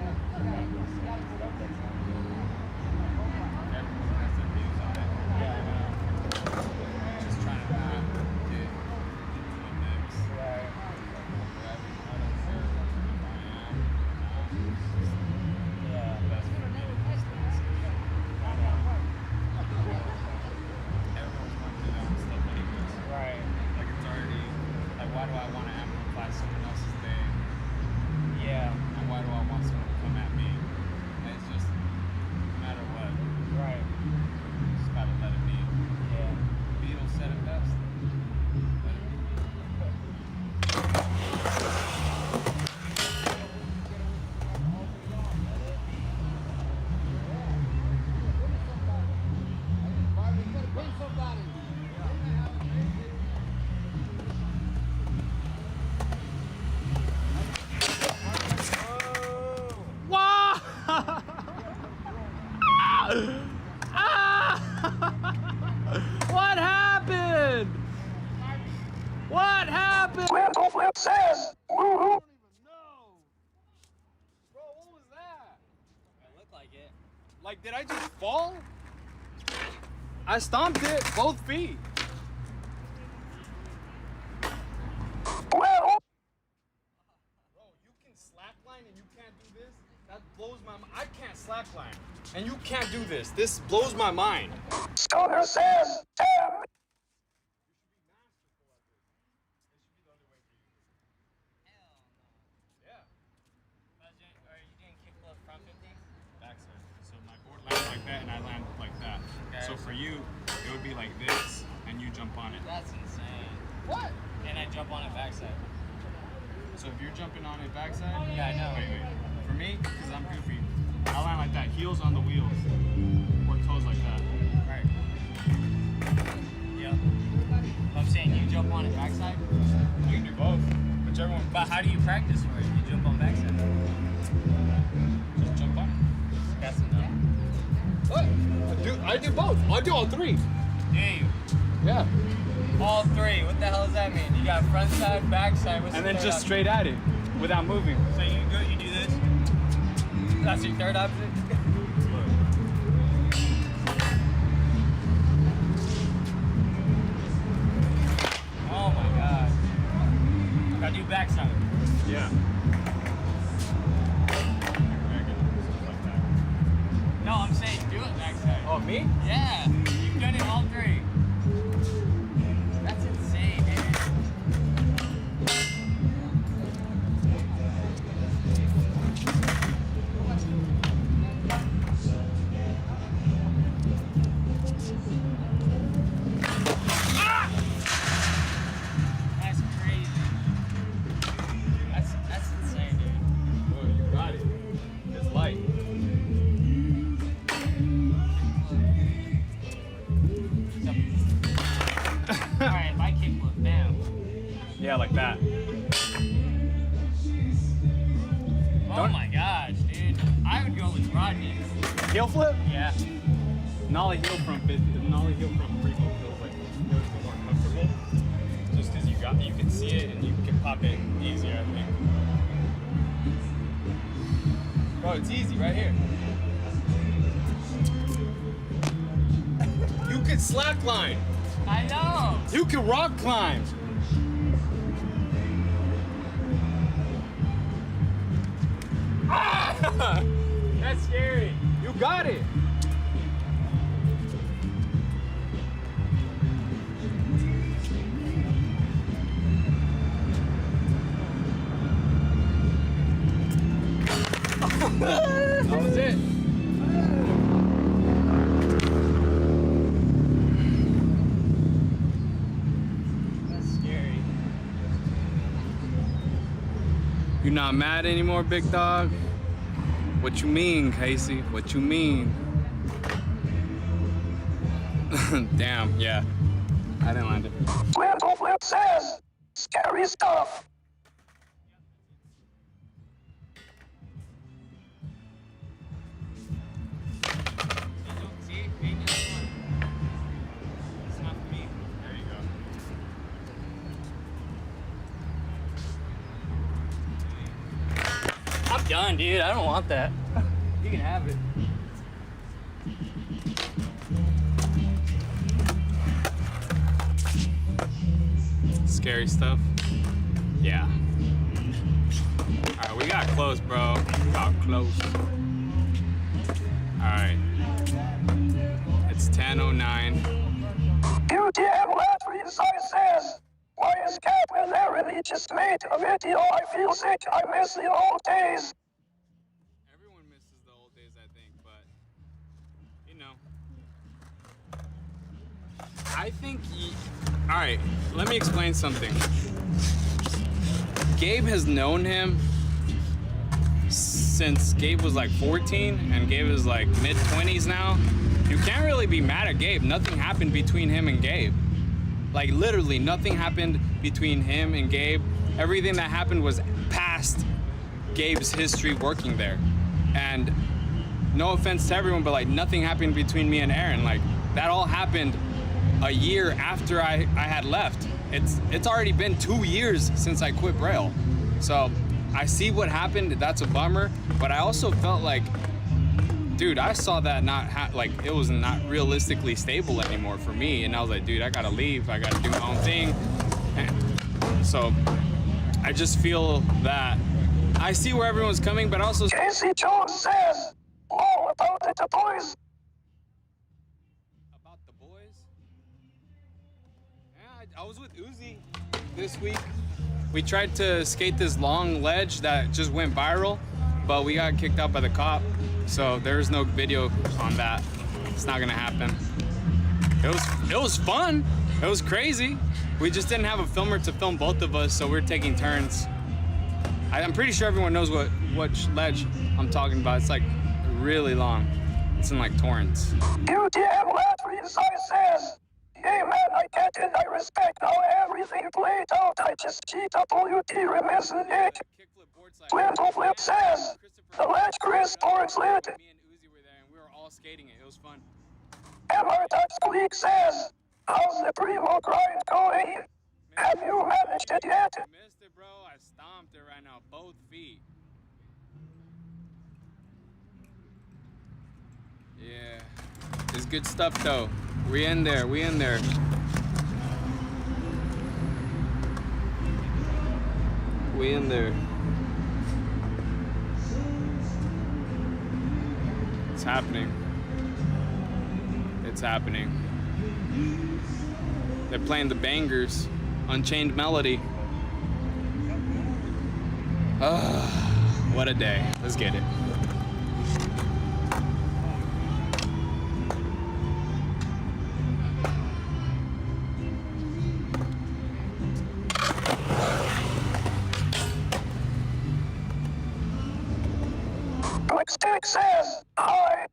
flip says, woohoo. No. Bro, what was that? It looked like it. Like, did I just fall? I stomped it, both feet. Well, Bro, you can slackline and you can't do this? That blows my mind. I can't slackline. And you can't do this. This blows my mind. Stoner says, damn. Are you doing kickflip front 50? Backside. So my board lands like that and I land like that. Okay. So for you, it would be like this and you jump on it. That's insane. What? And I jump on it backside. So if you're jumping on it backside, Yeah, I know. Wait. For me, because I'm goofy, I land like that, heels on the wheels, or toes like that. Right. Yep. I'm saying you jump on it backside. You can do both, whichever one. But how do you practice for it? You jump on backside. Just jump on it. That's enough. What? I do both. I do all three. Do you? Yeah. All three. What the hell does that mean? You got front side, back side. What's And the then third just option? straight at it, without moving. So you do this. That's your third option. Oh my god. I do backside. Yeah. No, I'm saying do it backside. Oh, me? Yeah, you've done it all three. That's insane, dude. Ah! That's crazy. That's insane, dude. Oh, you got it. It's light. Alright, if I kickflip down. Yeah, like that. Oh my gosh, dude. I would go with Rodney. Heel flip? Yeah. Nollie heel from Primo feels like it would be more comfortable. Just because you can see it and you can pop it easier, I think. Bro, it's easy right here. You can slackline. I know. You can rock climb. Ah! That's scary. You got it. That was it. That's scary. You not mad anymore, big dog? What you mean, Casey? What you mean? Damn, yeah. I didn't land it. Mental flip says, scary stuff. See? It's not for me. There you go. I'm done, dude. I don't want that. You can have it. Scary stuff? Yeah. Alright, we got close, bro. We got close. Alright. It's 10:09. UTM Latvia says, why is Captain Larry just made a video? I feel sick. I miss the old days. Everyone misses the old days, I think, but you know. I think alright, let me explain something. Gabe has known him since Gabe was like 14 and Gabe is like mid-20s now. You can't really be mad at Gabe. Nothing happened between him and Gabe. Like literally nothing happened between him and Gabe. Everything that happened was past Gabe's history working there. And no offense to everyone, but like nothing happened between me and Aaron. Like that all happened a year after I had left. It's already been 2 years since I quit Braille. So I see what happened, that's a bummer, but I also felt like, dude, I saw that like it was not realistically stable anymore for me, and I was like, dude, I gotta leave, I gotta do my own thing. And so I just feel that I see where everyone's coming, but also Casey Jones says all about the boys. about the boys. Yeah, I was with Uzi this week. We tried to skate this long ledge that just went viral, but we got kicked out by the cop. So there's no video on that. It's not gonna happen. It was fun. It was crazy. We just didn't have a filmer to film both of us, so we're taking turns. I'm pretty sure everyone knows what ledge I'm talking about. It's like really long. It's in like Torrance. UTM Latry says, hey man, I get it, I respect how everything played out. I just GWT reminiscent Nick. Twintle Flip says, the ledge Chris Torrance lit. Me and Uzi were there and we were all skating it. It was fun. MR Touch Squeak says, how's the Primo Grind going? Have you managed it yet? I missed it, bro. I stomped it right now, both feet. Yeah, it's good stuff though. We in there, we in there. We in there. It's happening. It's happening. They're playing the bangers. Unchained Melody. What a day. Let's get it. Quickstick says, hi.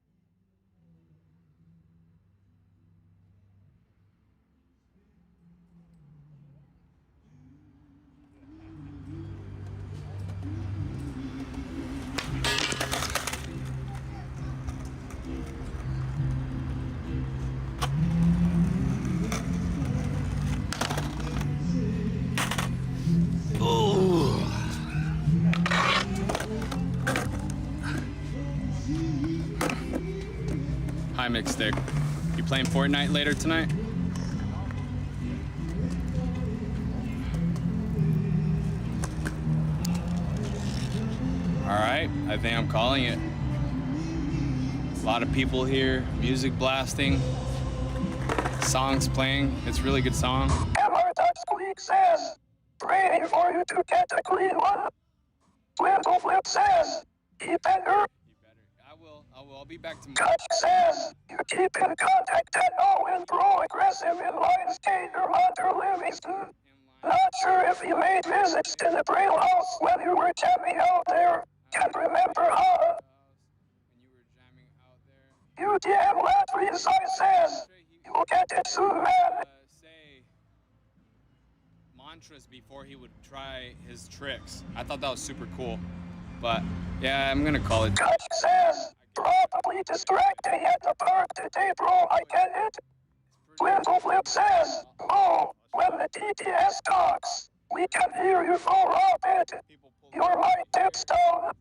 Hi, Mixstick. You playing Fortnite later tonight? All right, I think I'm calling it. A lot of people here, music blasting, songs playing. It's a really good song. MR Touch Squeak says, praying for you to get a clean one. Twintle Flip says, he better. I'll be back tomorrow. Touch says, you keep in contact and know when pro-aggressive in line skater Hunter Livingston. Not sure if you made visits to the Braille House when you were jamming out there. Can't remember how. UTM Latry says, you'll get it soon, man. Say mantras before he would try his tricks. I thought that was super cool. But yeah, I'm gonna call it. Touch says, probably distracting at the park today, bro. I get it. Twintle Flip says, oh, when the TTS talks, we can hear you for a bit. Your mic tips down.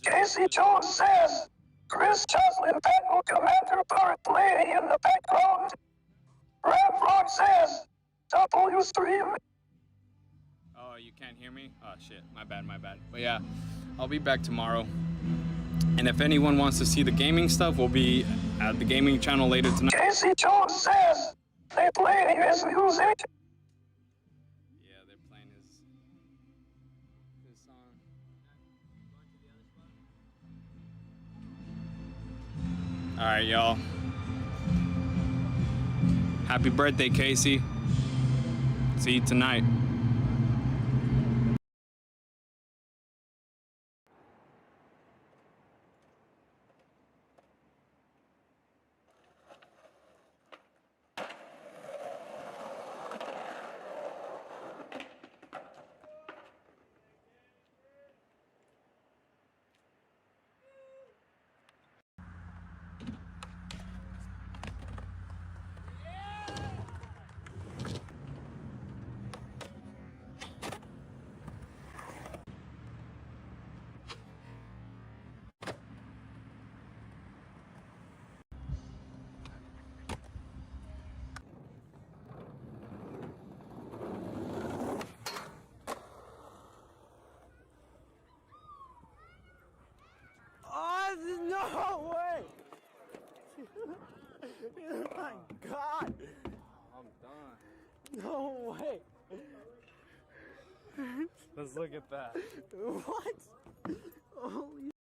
Casey Jones says, Chris Joslin Panel Commander part playing in the background. Ramrock says, W stream. Oh, you can't hear me? Oh shit, my bad. But yeah, I'll be back tomorrow. And if anyone wants to see the gaming stuff, we'll be at the gaming channel later tonight. Casey Jones says, they play his music. Yeah, they're playing his song. All right, y'all. Happy birthday, Casey. See you tonight. No way. Let's look at that. What? Holy